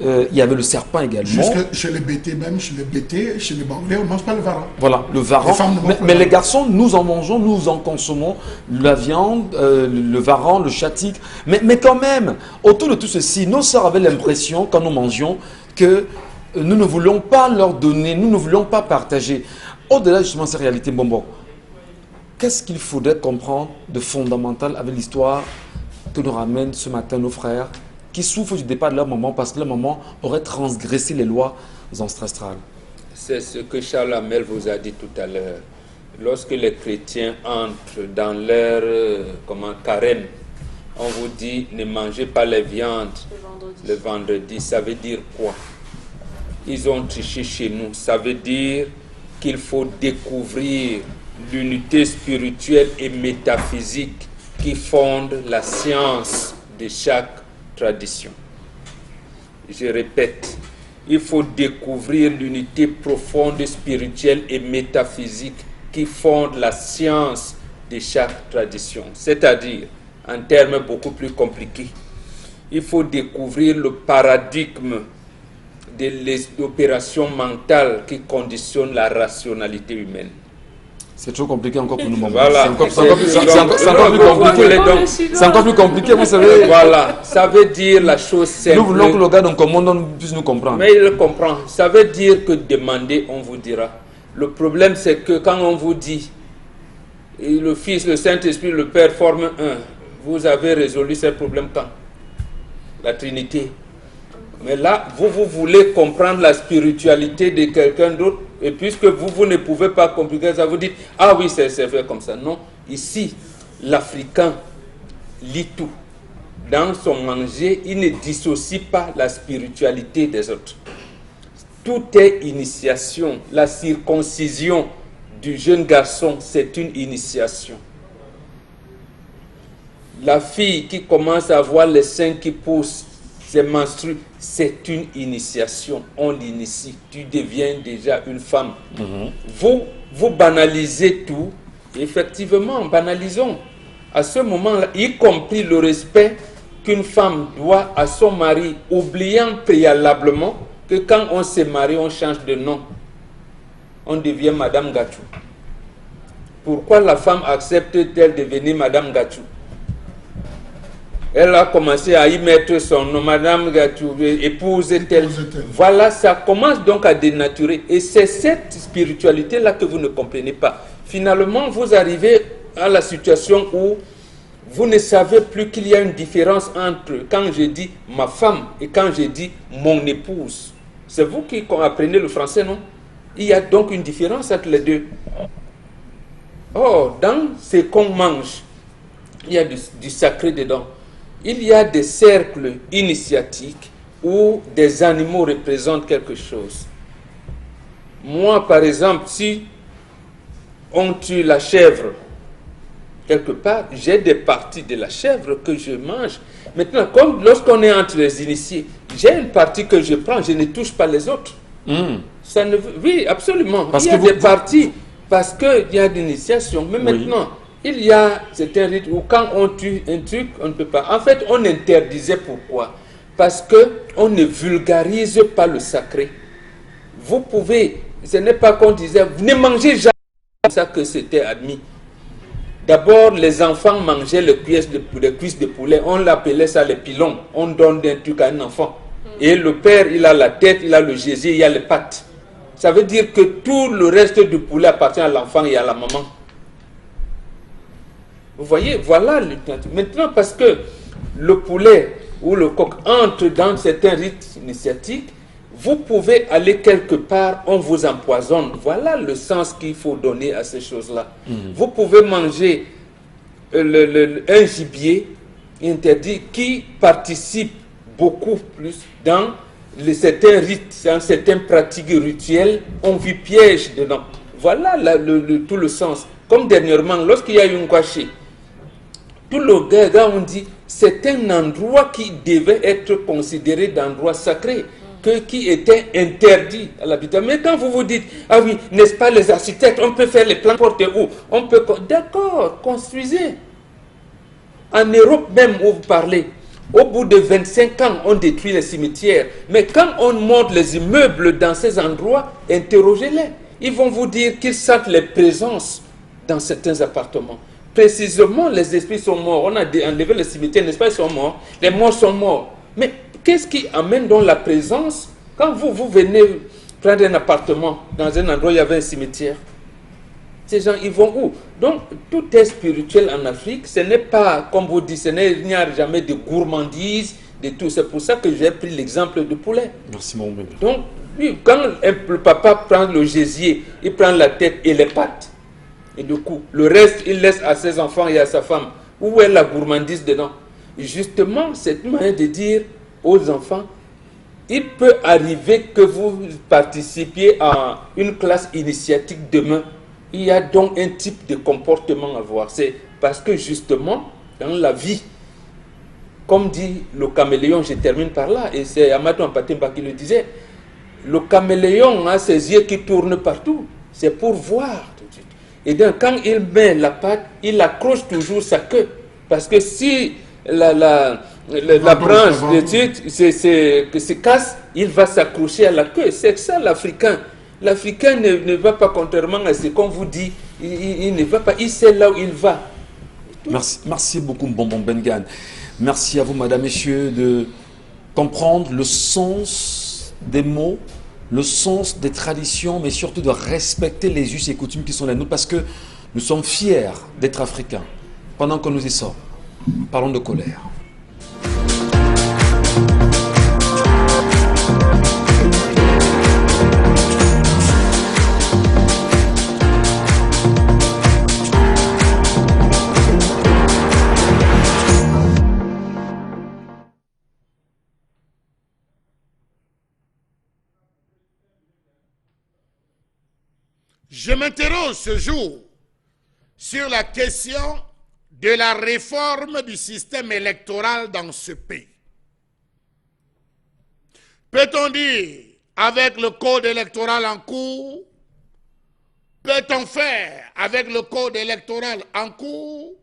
il y avait le serpent également. Jusque chez les bêtés même, chez les Banglais, on ne mange pas le varan. Voilà, le varan. Mais les garçons, nous en mangeons, nous en consommons la viande, le varan, le chat-tigre. Mais quand même, autour de tout ceci, nos sœurs avaient l'impression, quand nous mangions, que nous ne voulions pas leur donner, nous ne voulions pas partager. Au-delà justement de ces réalités, bonbon, qu'est-ce qu'il faudrait comprendre de fondamental avec l'histoire que nous ramènent ce matin nos frères qui souffrent du départ de leur maman parce que leur maman aurait transgressé les lois ancestrales? C'est ce que Charles Amel vous a dit tout à l'heure. Lorsque les chrétiens entrent dans leur carême, on vous dit ne mangez pas les viandes le vendredi. Ça veut dire quoi? Ils ont triché chez nous. Ça veut dire qu'il faut découvrir l'unité spirituelle et métaphysique qui fonde la science de chaque tradition. Je répète, il faut découvrir l'unité profonde spirituelle et métaphysique qui fonde la science de chaque tradition. C'est-à-dire, en termes beaucoup plus compliqués, il faut découvrir le paradigme de l'opération mentale qui conditionne la rationalité humaine. C'est trop compliqué encore pour nous. Voilà. C'est encore plus compliqué. C'est encore plus compliqué, vous savez. Voilà. Ça veut dire la chose simple. Nous voulons que le gars puisse nous comprendre. Mais il le comprend. Ça veut dire que demander, on vous dira. Le problème, c'est que quand on vous dit le Fils, le Saint-Esprit, le Père forment un, vous avez résolu ce problème quand? La Trinité. Mais là, vous voulez comprendre la spiritualité de quelqu'un d'autre, et puisque vous ne pouvez pas comprendre ça, vous dites, ah oui, c'est fait comme ça. Non, Ici, l'Africain lit tout. Dans son manger, il ne dissocie pas la spiritualité des autres. Tout est initiation. La circoncision du jeune garçon, c'est une initiation. La fille qui commence à avoir les seins qui poussent, c'est menstrues, c'est une initiation. On l'initie. Tu deviens déjà une femme. Vous banalisez tout. Effectivement, banalisons. À ce moment-là, y compris le respect qu'une femme doit à son mari, oubliant préalablement que quand on se marie, on change de nom. On devient Madame Gachou. Pourquoi la femme accepte-t-elle de devenir Madame Gachou? Elle a commencé à y mettre son nom, Madame Gachou, épouse-t-elle. Voilà, ça commence donc à dénaturer. Et c'est cette spiritualité-là que vous ne comprenez pas. Finalement, vous arrivez à la situation où vous ne savez plus qu'il y a une différence entre quand je dis ma femme et quand je dis mon épouse. C'est vous qui apprenez le français, non? Il y a donc une différence entre les deux. Or, dans ce qu'on mange, il y a du sacré dedans. Il y a des cercles initiatiques où des animaux représentent quelque chose. Moi, par exemple, si on tue la chèvre, quelque part, j'ai des parties de la chèvre que je mange. Maintenant, comme lorsqu'on est entre les initiés, j'ai une partie que je prends, je ne touche pas les autres. Ça ne, oui, absolument. Parce il y a que des parties, parce qu'il y a d'initiation. Mais maintenant, il y a certains rites où quand on tue un truc, on ne peut pas. En fait, on interdisait pourquoi? Parce qu'on ne vulgarise pas le sacré. Vous pouvez, ce n'est pas qu'on disait, vous ne mangez jamais ça que c'était admis. D'abord, les enfants mangeaient les cuisses de poulet. On l'appelait ça les pilons. On donne un truc à un enfant. Et le père, il a la tête, il a le gésier, il a les pattes. Ça veut dire que tout le reste du poulet appartient à l'enfant et à la maman. Vous voyez, voilà le temps. Maintenant, parce que le poulet ou le coq entre dans certains rites initiatiques, vous pouvez aller quelque part, on vous empoisonne. Voilà le sens qu'il faut donner à ces choses-là. Vous pouvez manger un gibier interdit qui participe beaucoup plus dans certains rites, dans certaines pratiques rituelles, on vit piège dedans. Voilà tout le sens. Comme dernièrement, lorsqu'il y a eu un kwaché, tout le gars, on dit, c'est un endroit qui devait être considéré d'endroit sacré, qui était interdit à l'habitat. Mais quand vous vous dites, ah oui, n'est-ce pas les architectes, on peut faire les plans porter où? On peut, d'accord, construisez. En Europe même où vous parlez, au bout de 25 ans, on détruit les cimetières. Mais quand on monte les immeubles dans ces endroits, interrogez-les. Ils vont vous dire qu'ils sentent les présences dans certains appartements. Précisément, les esprits sont morts. On a enlevé les cimetières, n'est-ce pas, ils sont morts. Les morts sont morts. Mais qu'est-ce qui amène donc la présence? Quand vous venez prendre un appartement dans un endroit où il y avait un cimetière, ces gens, ils vont où? Donc, tout est spirituel en Afrique. Ce n'est pas, comme vous dites, il n'y a jamais de gourmandise, de tout. C'est pour ça que j'ai pris l'exemple du poulet. Merci, mon bébé. Donc, lui, quand le papa prend le gésier, il prend la tête et les pattes. Et du coup, le reste, il laisse à ses enfants et à sa femme. Où est la gourmandise dedans? Justement, c'est une manière de dire aux enfants, il peut arriver que vous participiez à une classe initiatique demain. Il y a donc un type de comportement à voir. C'est parce que justement, dans la vie, comme dit le caméléon, je termine par là, et c'est Amadou Ampatemba qui le disait, le caméléon a ses yeux qui tournent partout. C'est pour voir tout de suite. Et donc, quand il met la patte, il accroche toujours sa queue. Parce que si la branche de suite se casse, il va s'accrocher à la queue. C'est ça l'Africain. L'Africain ne va pas, contrairement à ce qu'on vous dit, il ne va pas, il sait là où il va. Merci beaucoup, Bonbon Bengan. Merci à vous, madame, messieurs, de comprendre le sens des mots, le sens des traditions, mais surtout de respecter les us et coutumes qui sont les nôtres, parce que nous sommes fiers d'être africains. Pendant que nous y sommes, parlons de colère. Je m'interroge ce jour sur la question de la réforme du système électoral dans ce pays. Peut-on dire, avec le code électoral en cours, peut-on faire avec le code électoral en cours?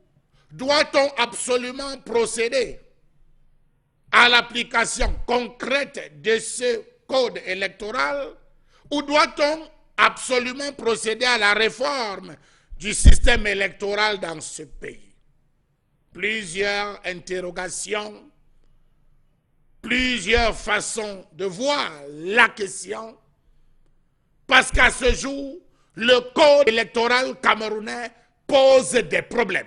Doit-on absolument procéder à l'application concrète de ce code électoral ou doit-on absolument procéder à la réforme du système électoral dans ce pays? Plusieurs interrogations, plusieurs façons de voir la question, parce qu'à ce jour, le code électoral camerounais pose des problèmes.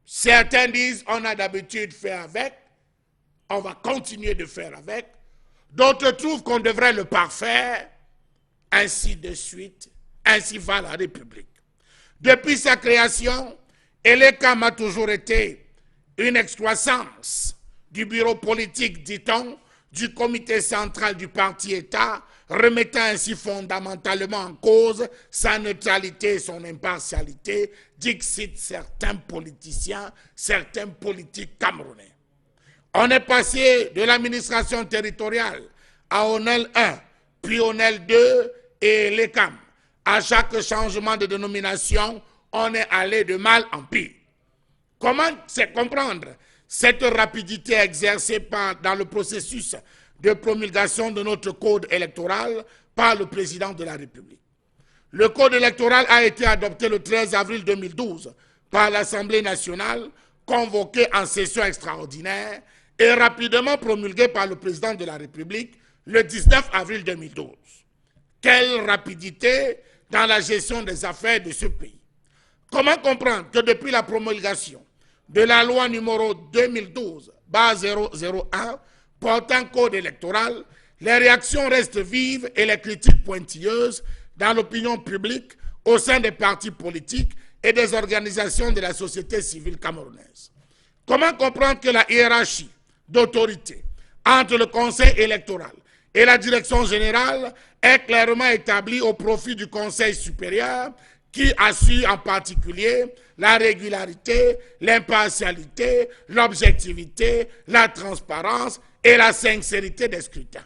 Certains disent on a d'habitude fait avec, on va continuer de faire avec. D'autres trouvent qu'on devrait le parfaire, ainsi de suite. Ainsi va la République. Depuis sa création, ELECAM a toujours été une excroissance du bureau politique, dit-on, du comité central du parti-État, remettant ainsi fondamentalement en cause sa neutralité et son impartialité, dixit certains politiciens, certains politiques camerounais. On est passé de l'administration territoriale à ONEL 1, puis ONEL 2 et ELECAM. À chaque changement de dénomination, on est allé de mal en pire. Comment comprendre cette rapidité exercée dans le processus de promulgation de notre code électoral par le président de la République? Le code électoral a été adopté le 13 avril 2012 par l'Assemblée nationale, convoquée en session extraordinaire et rapidement promulgué par le président de la République le 19 avril 2012. Quelle rapidité dans la gestion des affaires de ce pays! Comment comprendre que depuis la promulgation de la loi numéro 2012-001 portant code électoral, les réactions restent vives et les critiques pointilleuses dans l'opinion publique, au sein des partis politiques et des organisations de la société civile camerounaise? Comment comprendre que la hiérarchie d'autorité entre le Conseil électoral et la direction générale est clairement établie au profit du Conseil supérieur qui assure en particulier la régularité, l'impartialité, l'objectivité, la transparence et la sincérité des scrutins?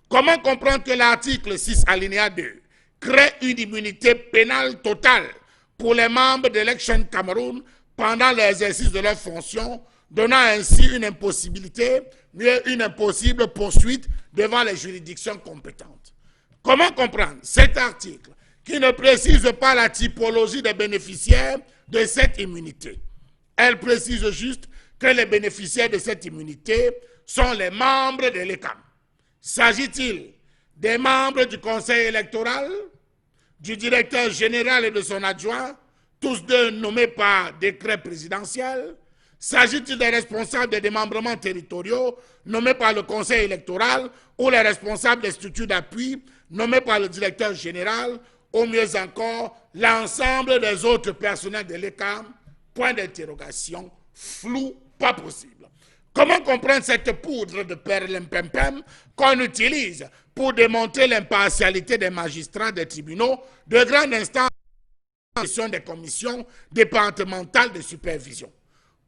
Comment comprendre que l'article 6 alinéa 2 crée une immunité pénale totale pour les membres d'Election Cameroun pendant l'exercice de leurs fonctions, donnant ainsi une impossibilité, mieux une impossible poursuite devant les juridictions compétentes? Comment comprendre cet article qui ne précise pas la typologie des bénéficiaires de cette immunité? Elle précise juste que les bénéficiaires de cette immunité sont les membres de l'ECAM. S'agit-il des membres du Conseil électoral, du directeur général et de son adjoint, tous deux nommés par décret présidentiel? S'agit-il des responsables des démembrements territoriaux nommés par le Conseil électoral ou les responsables des structures d'appui nommés par le directeur général, ou mieux encore, l'ensemble des autres personnels de l'ECAM? Point d'interrogation, flou, pas possible. Comment comprendre cette poudre de perlimpinpin qu'on utilise pour démontrer l'impartialité des magistrats des tribunaux de grande instance des commissions départementales de supervision?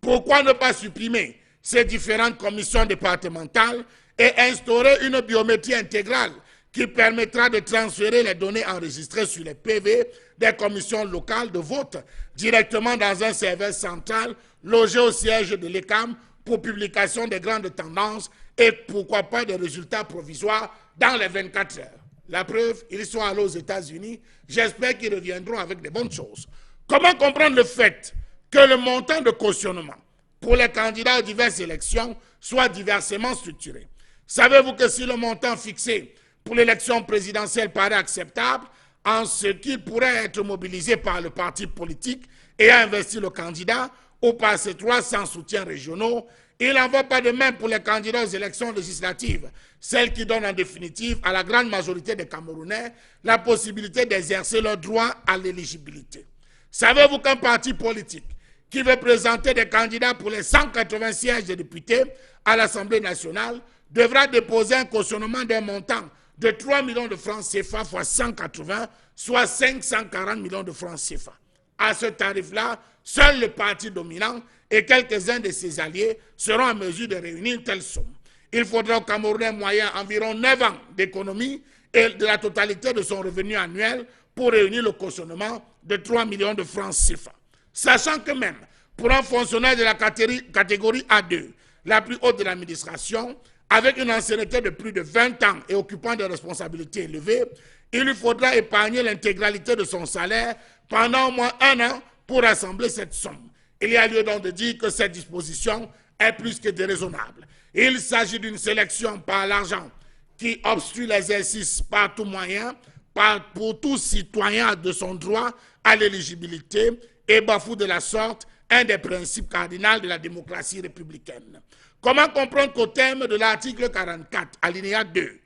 Pourquoi ne pas supprimer ces différentes commissions départementales et instaurer une biométrie intégrale qui permettra de transférer les données enregistrées sur les PV des commissions locales de vote directement dans un serveur central logé au siège de l'ECAM pour publication des grandes tendances et pourquoi pas des résultats provisoires dans les 24 heures? La preuve, ils sont allés aux États-Unis. J'espère qu'ils reviendront avec de bonnes choses. Comment comprendre le fait que le montant de cautionnement pour les candidats aux diverses élections soit diversement structuré? Savez-vous que si le montant fixé pour l'élection présidentielle paraît acceptable, en ce qu'il pourrait être mobilisé par le parti politique ayant investi le candidat ou par ses 300 soutiens régionaux, il n'en va pas de même pour les candidats aux élections législatives, celles qui donnent en définitive à la grande majorité des Camerounais la possibilité d'exercer leur droit à l'éligibilité. Savez-vous qu'un parti politique qui veut présenter des candidats pour les 180 sièges de députés à l'Assemblée nationale devra déposer un cautionnement d'un montant de 3 millions de francs CFA fois 180, soit 540 millions de francs CFA. À ce tarif-là, seul le parti dominant et quelques-uns de ses alliés seront en mesure de réunir une telle somme. Il faudra au Camerounais moyen environ 9 ans d'économie et de la totalité de son revenu annuel pour réunir le cautionnement de 3 millions de francs CFA. Sachant que même pour un fonctionnaire de la catégorie A2, la plus haute de l'administration, avec une ancienneté de plus de 20 ans et occupant des responsabilités élevées, il lui faudra épargner l'intégralité de son salaire pendant au moins 1 an pour rassembler cette somme. Il y a lieu donc de dire que cette disposition est plus que déraisonnable. Il s'agit d'une sélection par l'argent qui obstrue l'exercice par tout moyen, pour tout citoyen de son droit à l'éligibilité et bafoue de la sorte un des principes cardinaux de la démocratie républicaine. Comment comprendre qu'au terme de l'article 44, alinéa 2,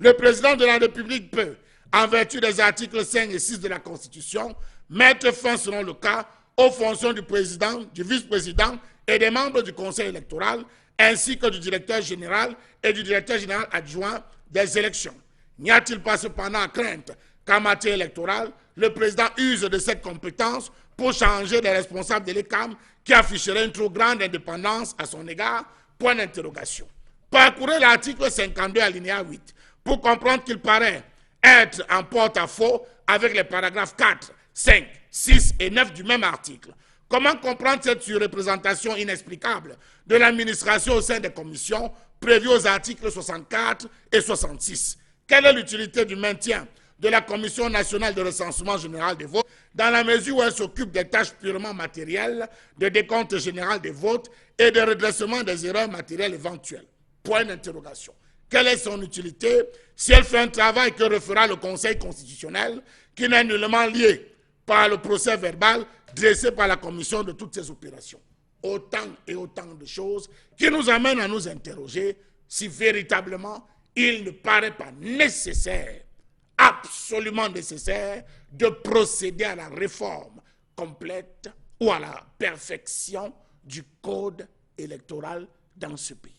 le président de la République peut, en vertu des articles 5 et 6 de la Constitution, mettre fin, selon le cas, aux fonctions du président, du vice-président et des membres du Conseil électoral, ainsi que du directeur général et du directeur général adjoint des élections. N'y a-t-il pas cependant à crainte qu'en matière électorale, le président use de cette compétence pour changer les responsables de l'ECAM qui afficheraient une trop grande indépendance à son égard? Point d'interrogation. Parcourez l'article 52 alinéa 8 pour comprendre qu'il paraît être en porte-à-faux avec les paragraphes 4, 5, 6 et 9 du même article. Comment comprendre cette surreprésentation inexplicable de l'administration au sein des commissions prévues aux articles 64 et 66? Quelle est l'utilité du maintien de la Commission nationale de recensement général des votes dans la mesure où elle s'occupe des tâches purement matérielles de décompte général des votes et de redressement des erreurs matérielles éventuelles? Point d'interrogation. Quelle est son utilité si elle fait un travail que refera le Conseil constitutionnel qui n'est nullement lié par le procès verbal dressé par la Commission de toutes ces opérations? Autant et autant de choses qui nous amènent à nous interroger si véritablement il ne paraît pas nécessaire, absolument nécessaire, de procéder à la réforme complète ou à la perfection du code électoral dans ce pays.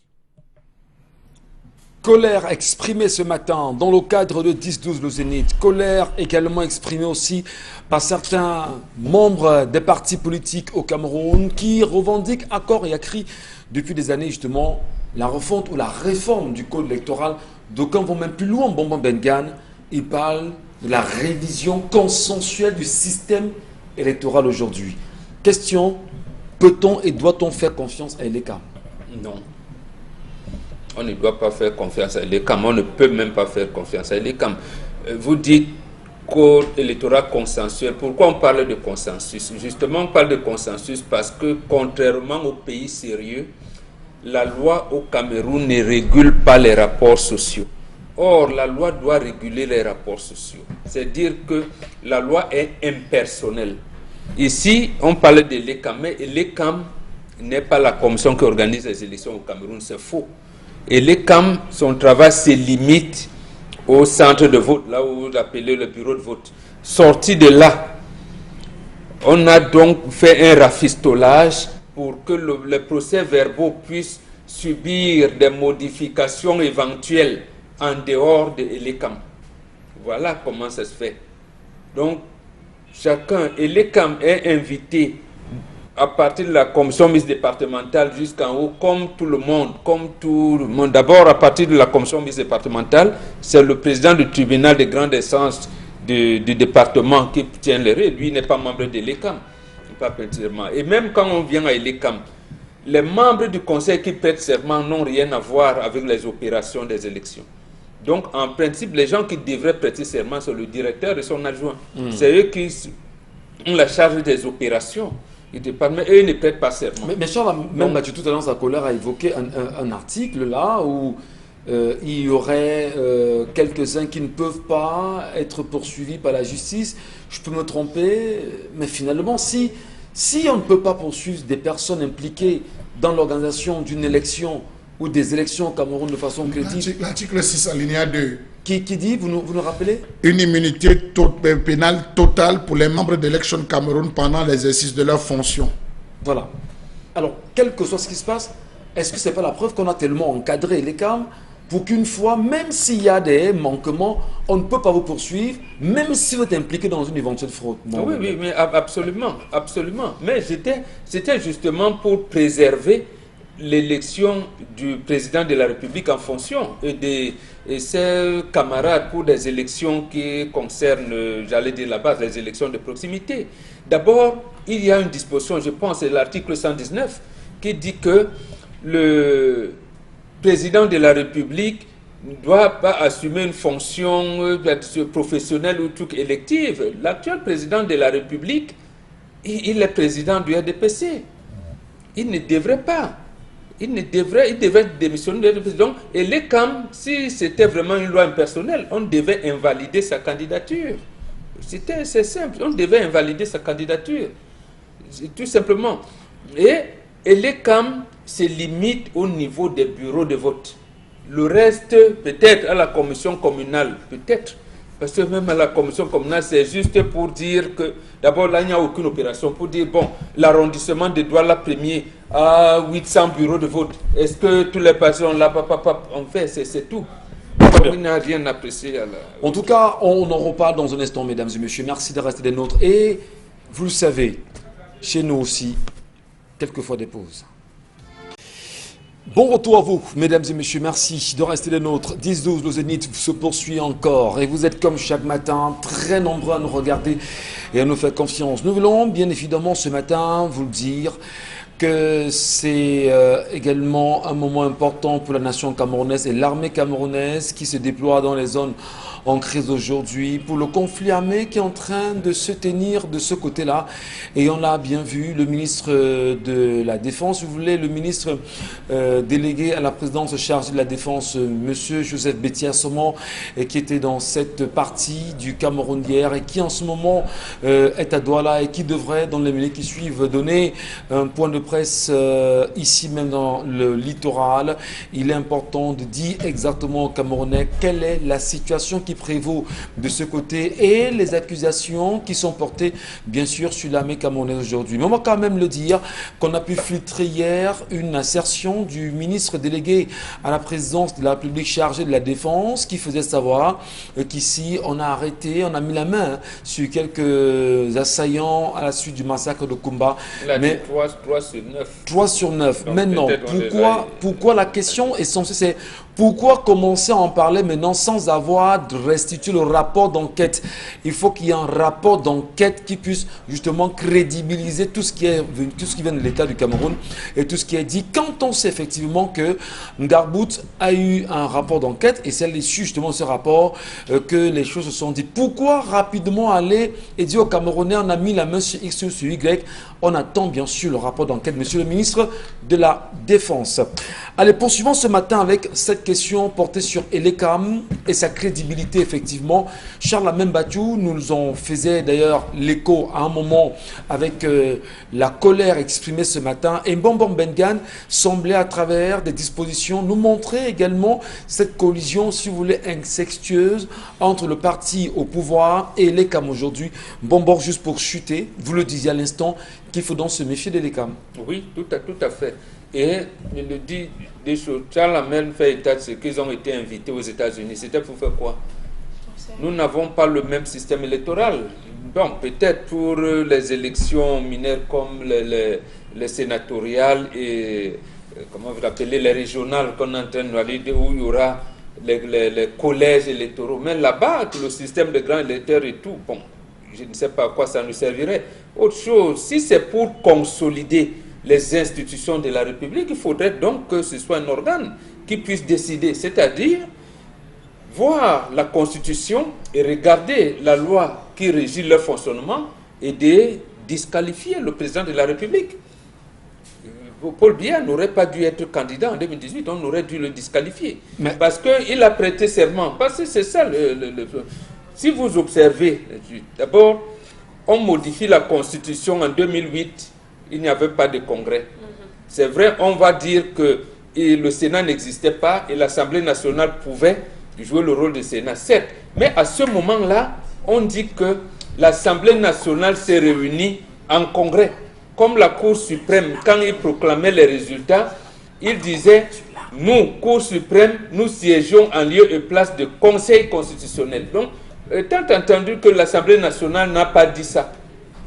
Colère exprimée ce matin dans le cadre de 10-12 le Zénith. Colère également exprimée aussi par certains membres des partis politiques au Cameroun qui revendiquent à corps et à cri depuis des années justement la refonte ou la réforme du code électoral. D'aucuns vont même plus loin, Bonbon Bengan, ils parlent de la révision consensuelle du système électoral aujourd'hui. Question, peut-on et doit-on faire confiance à l'ECAM? Non. On ne doit pas faire confiance à l'ECAM. On ne peut même pas faire confiance à l'ECAM. Vous dites code électoral consensuel. Pourquoi on parle de consensus? Justement, on parle de consensus parce que, contrairement aux pays sérieux, la loi au Cameroun ne régule pas les rapports sociaux. Or, la loi doit réguler les rapports sociaux. C'est-à-dire que la loi est impersonnelle. Ici, on parle de l'ECAM, mais l'ECAM n'est pas la commission qui organise les élections au Cameroun, c'est faux. Et l'ECAM, son travail se limite au centre de vote, là où vous appelez le bureau de vote. Sorti de là, on a donc fait un rafistolage pour que les procès-verbaux puissent subir des modifications éventuelles en dehors de l'ECAM. Voilà comment ça se fait. Donc, chacun, et l'ECAM est invité à partir de la commission mixte départementale jusqu'en haut, comme tout le monde. D'abord, à partir de la commission mixte départementale, c'est le président du tribunal de grande instance du département qui tient les règles. Lui n'est pas membre de l'ECAM. Et même quand on vient à l'ECAM, les membres du conseil qui prêtent serment n'ont rien à voir avec les opérations des élections. Donc, en principe, les gens qui devraient prêter serment, c'est le directeur et son adjoint. C'est eux qui ont la charge des opérations. Eux ne prêtent pas serment. Mais Charles, même Mathieu, tout à l'heure, sa colère a évoqué un article là où il y aurait quelques-uns qui ne peuvent pas être poursuivis par la justice. Je peux me tromper, mais finalement, si on ne peut pas poursuivre des personnes impliquées dans l'organisation d'une élection ou des élections au Cameroun de façon crédible... L'article 6, alinéa 2. Qui dit, vous nous rappelez? Une immunité pénale totale pour les membres d'Election Cameroun pendant l'exercice de leurs fonctions. Voilà. Alors, quel que soit ce qui se passe, est-ce que ce n'est pas la preuve qu'on a tellement encadré l'ECAM pour qu'une fois, même s'il y a des manquements, on ne peut pas vous poursuivre, même si vous êtes impliqué dans une éventuelle fraude. Oui, oui, mais absolument, absolument. Mais c'était justement pour préserver l'élection du président de la République en fonction et ses camarades pour des élections qui concernent, j'allais dire la base, les élections de proximité. D'abord, il y a une disposition, je pense, c'est l'article 119, qui dit que le président de la République ne doit pas assumer une fonction professionnelle ou truc élective. L'actuel président de la République, il est président du RDPC. Il ne devrait pas. Il devrait démissionner de président. Et les CAM, si c'était vraiment une loi impersonnelle, on devait invalider sa candidature. C'est simple, on devait invalider sa candidature. Tout simplement. Et les CAM se limitent au niveau des bureaux de vote. Le reste, peut-être à la commission communale, peut-être. Parce que même à la commission communale, c'est juste pour dire que, d'abord là, il n'y a aucune opération. Pour dire, bon, l'arrondissement de Douala premier à 800 bureaux de vote. Est-ce que tous les patients là, on fait, c'est tout. Il n'a rien apprécié. En tout cas, on en reparle dans un instant, mesdames et messieurs. Merci de rester des nôtres. Et vous le savez, chez nous aussi, quelquefois des pauses. Bon retour à vous, mesdames et messieurs, merci de rester des nôtres. 10-12, le Zénith se poursuit encore et vous êtes comme chaque matin très nombreux à nous regarder et à nous faire confiance. Nous voulons bien évidemment ce matin vous le dire que c'est également un moment important pour la nation camerounaise et l'armée camerounaise qui se déploie dans les zones en crise aujourd'hui pour le conflit armé qui est en train de se tenir de ce côté-là. Et on l'a bien vu, le ministre de la Défense, vous voulez, le ministre délégué à la présidence chargée de la Défense, monsieur Joseph Bétier-Somon, qui était dans cette partie du Cameroun hier et qui en ce moment est à Douala et qui devrait, dans les minutes qui suivent, donner un point de presse ici même dans le littoral. Il est important de dire exactement aux Camerounais quelle est la situation qui prévaut de ce côté et les accusations qui sont portées bien sûr sur l'armée camerounaise aujourd'hui. Mais on va quand même le dire qu'on a pu filtrer hier une assertion du ministre délégué à la présidence de la République chargée de la Défense qui faisait savoir qu'ici on a arrêté, on a mis la main sur quelques assaillants à la suite du massacre de Kumba. Mais 3 sur 9. 3 sur 9. Donc, maintenant, pourquoi la question est censée, c'est pourquoi commencer à en parler maintenant sans avoir restitué le rapport d'enquête? Il faut qu'il y ait un rapport d'enquête qui puisse justement crédibiliser tout ce qui vient de l'État du Cameroun et tout ce qui est dit. Quand on sait effectivement que Ngarbout a eu un rapport d'enquête et c'est à l'issue justement de ce rapport que les choses se sont dites. Pourquoi rapidement aller et dire aux Camerounais on a mis la main sur X ou sur Y? On attend bien sûr le rapport d'enquête, monsieur le ministre de la Défense. Allez, poursuivons ce matin avec cette question portée sur Elecam et sa crédibilité effectivement. Charles Amembatou nous en faisait d'ailleurs l'écho à un moment avec la colère exprimée ce matin. Et Mbombo Mbengan semblait à travers des dispositions nous montrer également cette collision, si vous voulez, incestueuse entre le parti au pouvoir et Elecam aujourd'hui. Mbombo, juste pour chuter, vous le disiez à l'instant, qu'il faut donc se méfier d'Elecam. Oui, tout à fait. Et il le dit des choses. Charles Amel fait état de ce qu'ils ont été invités aux États-Unis. C'était pour faire quoi? Nous n'avons pas le même système électoral. Bon, peut-être pour les élections mineures comme les sénatoriales et, comment vous l'appelez, les régionales qu'on est en train de valider, où il y aura les collèges électoraux. Mais là-bas, le système de grands électeurs et tout, bon, je ne sais pas à quoi ça nous servirait. Autre chose, si c'est pour consolider les institutions de la République, il faudrait donc que ce soit un organe qui puisse décider, c'est-à-dire voir la Constitution et regarder la loi qui régit leur fonctionnement et de disqualifier le président de la République. Paul Biya n'aurait pas dû être candidat en 2018, on aurait dû le disqualifier. Mais parce qu'il a prêté serment. Parce que c'est ça Si vous observez, d'abord, on modifie la Constitution en 2008, il n'y avait pas de congrès. C'est vrai, on va dire que le Sénat n'existait pas et l'Assemblée nationale pouvait jouer le rôle de Sénat, certes. Mais à ce moment-là, on dit que l'Assemblée nationale s'est réunie en congrès. Comme la Cour suprême, quand il proclamait les résultats, il disait nous, Cour suprême, nous siégeons en lieu et place de Conseil constitutionnel. Donc, étant entendu que l'Assemblée nationale n'a pas dit ça,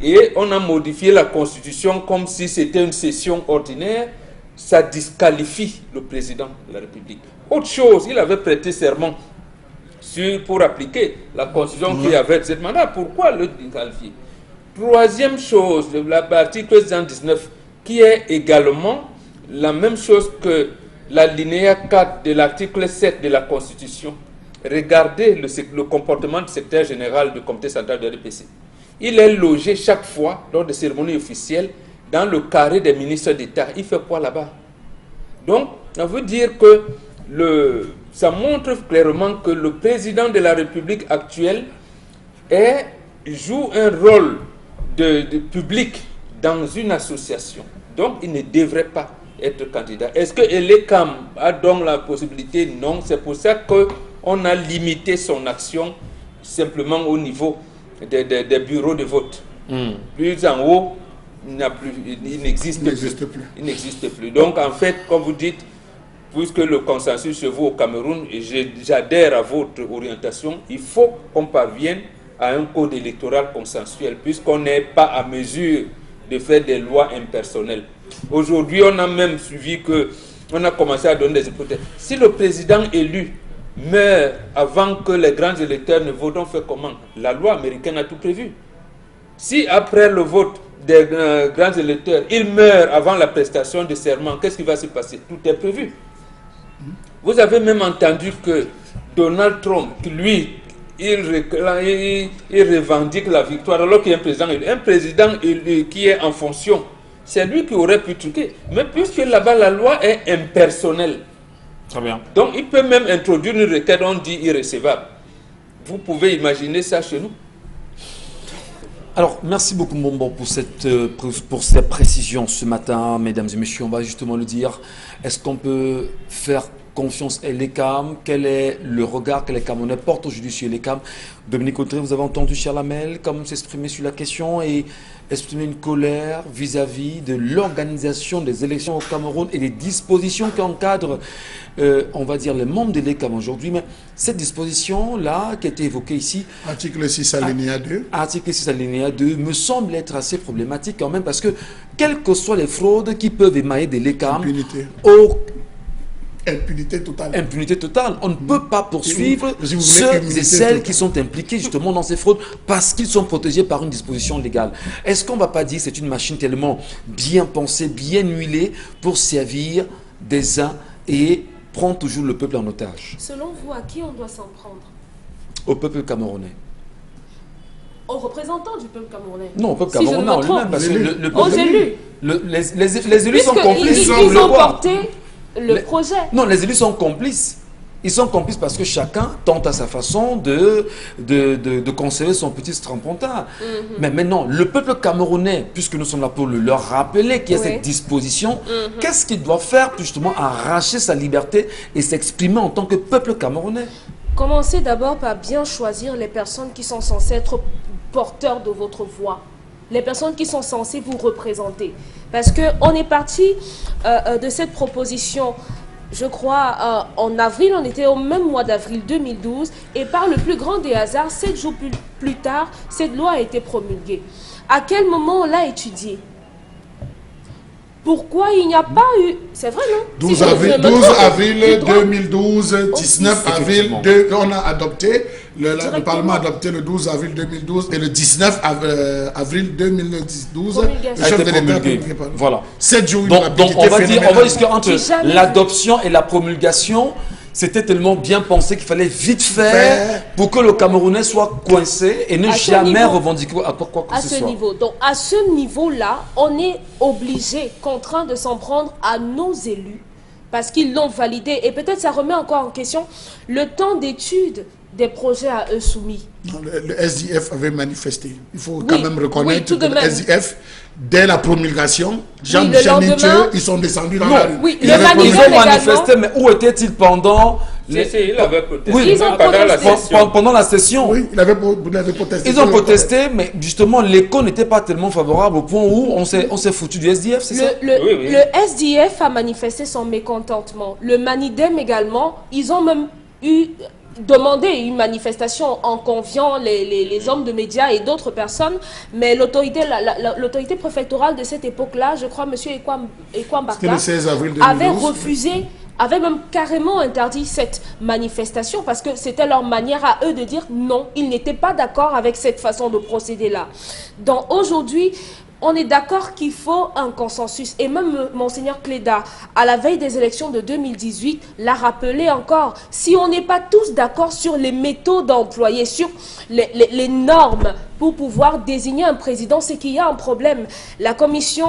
et on a modifié la Constitution comme si c'était une session ordinaire, ça disqualifie le président de la République. Autre chose, il avait prêté serment pour appliquer la Constitution qui avait cette mandat. Pourquoi le disqualifier? Troisième chose, l'article 119, qui est également la même chose que l'alinéa 4 de l'article 7 de la Constitution. Regardez le comportement du secrétaire général du comité central de l'RPC. Il est logé chaque fois, lors des cérémonies officielles, dans le carré des ministres d'État. Il fait quoi là-bas? Donc, ça veut dire que ça montre clairement que le président de la République actuelle joue un rôle de public dans une association. Donc, il ne devrait pas être candidat. Est-ce que l'ECAM a donc la possibilité? Non. C'est pour ça qu'on a limité son action simplement au niveau des bureaux de vote. Plus en haut, il n'existe plus. Il n'existe plus. Donc, en fait, comme vous dites, puisque le consensus se vaut au Cameroun, et j'adhère à votre orientation, il faut qu'on parvienne à un code électoral consensuel, puisqu'on n'est pas à mesure de faire des lois impersonnelles. Aujourd'hui, on a même suivi on a commencé à donner des hypothèses. Si le président élu meurt avant que les grands électeurs ne votent, on fait comment? La loi américaine a tout prévu. Si après le vote des grands électeurs, il meurt avant la prestation de serment, qu'est-ce qui va se passer? Tout est prévu. Vous avez même entendu que Donald Trump, lui, il revendique la victoire alors qu'il y a un président qui est en fonction. C'est lui qui aurait pu truquer. Mais puisque là-bas, la loi est impersonnelle. Très bien. Donc, il peut même introduire une requête, on dit irrécevable. Vous pouvez imaginer ça chez nous? Alors, merci beaucoup, Mbombo, pour cette précision ce matin, mesdames et messieurs. On va justement le dire. Est-ce qu'on peut faire confiance à l'ECAM? Quel est le regard que les Camerounais portent aujourd'hui sur l'ECAM? Dominique Audrey, vous avez entendu Charlamel comme s'exprimer sur la question et exprimer une colère vis-à-vis de l'organisation des élections au Cameroun et les dispositions qui encadrent, on va dire, les membres de l'ECAM aujourd'hui. Mais cette disposition-là, qui a été évoquée ici, article 6 alinéa 2. Article 6 alinéa 2 me semble être assez problématique quand même parce que, quelles que soient les fraudes qui peuvent émailler de l'ECAM, impunité totale. Impunité totale. On ne peut pas poursuivre ceux et celles qui sont impliqués justement dans ces fraudes parce qu'ils sont protégés par une disposition légale. Est-ce qu'on ne va pas dire que c'est une machine tellement bien pensée, bien huilée pour servir des uns et prendre toujours le peuple en otage? Selon vous, à qui on doit s'en prendre? Au peuple camerounais. Aux représentants du peuple camerounais? Non, au peuple camerounais en lui-même. Parce que le aux élus. Les élus sont complices. Ils ont porté le projet. Non, les élus sont complices. Ils sont complices parce que chacun tente à sa façon de conserver son petit strapontin. Mais maintenant, le peuple camerounais, puisque nous sommes là pour leur rappeler qu'il y a cette disposition, qu'est-ce qu'il doit faire pour justement arracher sa liberté et s'exprimer en tant que peuple camerounais? Commencez d'abord par bien choisir les personnes qui sont censées être porteurs de votre voix. Les personnes qui sont censées vous représenter. Parce qu'on est parti de cette proposition, je crois, en avril, on était au même mois d'avril 2012, et par le plus grand des hasards, 7 jours plus tard, cette loi a été promulguée. À quel moment on l'a étudiée? Pourquoi il n'y a pas eu... C'est vrai, non? 12 avril 2012, 19 avril, on a adopté, le Parlement a adopté le 12 avril 2012 et le 19 avril 2012, le chef de l'État. Voilà. 7 jours. Donc on va dire qu'entre l'adoption et la promulgation, c'était tellement bien pensé qu'il fallait vite faire pour que le Camerounais soit coincé et ne jamais revendiquer à quoi que ce soit. Donc à ce niveau-là, on est obligé, contraint de s'en prendre à nos élus parce qu'ils l'ont validé. Et peut-être ça remet encore en question le temps d'étude des projets à eux soumis. Non, le SDF avait manifesté. Il faut quand même reconnaître que le SDF, dès la promulgation, Jean-Michel Nietzsche, ils sont descendus dans la rue. Oui, ils ont manifesté, mais où étaient-ils pendant Il avait protesté. Oui, Ils ont pendant la protesté. session. pendant la session. Oui, il avait protesté. Ils ont protesté, mais justement, l'écho n'était pas tellement favorable au point où on s'est foutu du SDF, c'est ça? Oui. Le SDF a manifesté son mécontentement. Le Manidem également, ils ont même demandé une manifestation en conviant les hommes de médias et d'autres personnes, mais l'autorité préfectorale de cette époque-là, je crois M. Ekwam C'était le 16 avril 2012. avait refusé, avait même carrément interdit cette manifestation parce que c'était leur manière à eux de dire non, ils n'étaient pas d'accord avec cette façon de procéder-là. Donc aujourd'hui, on est d'accord qu'il faut un consensus. Et même Monseigneur Cléda, à la veille des élections de 2018, l'a rappelé encore. Si on n'est pas tous d'accord sur les méthodes employées, sur les normes pour pouvoir désigner un président, c'est qu'il y a un problème. La Commission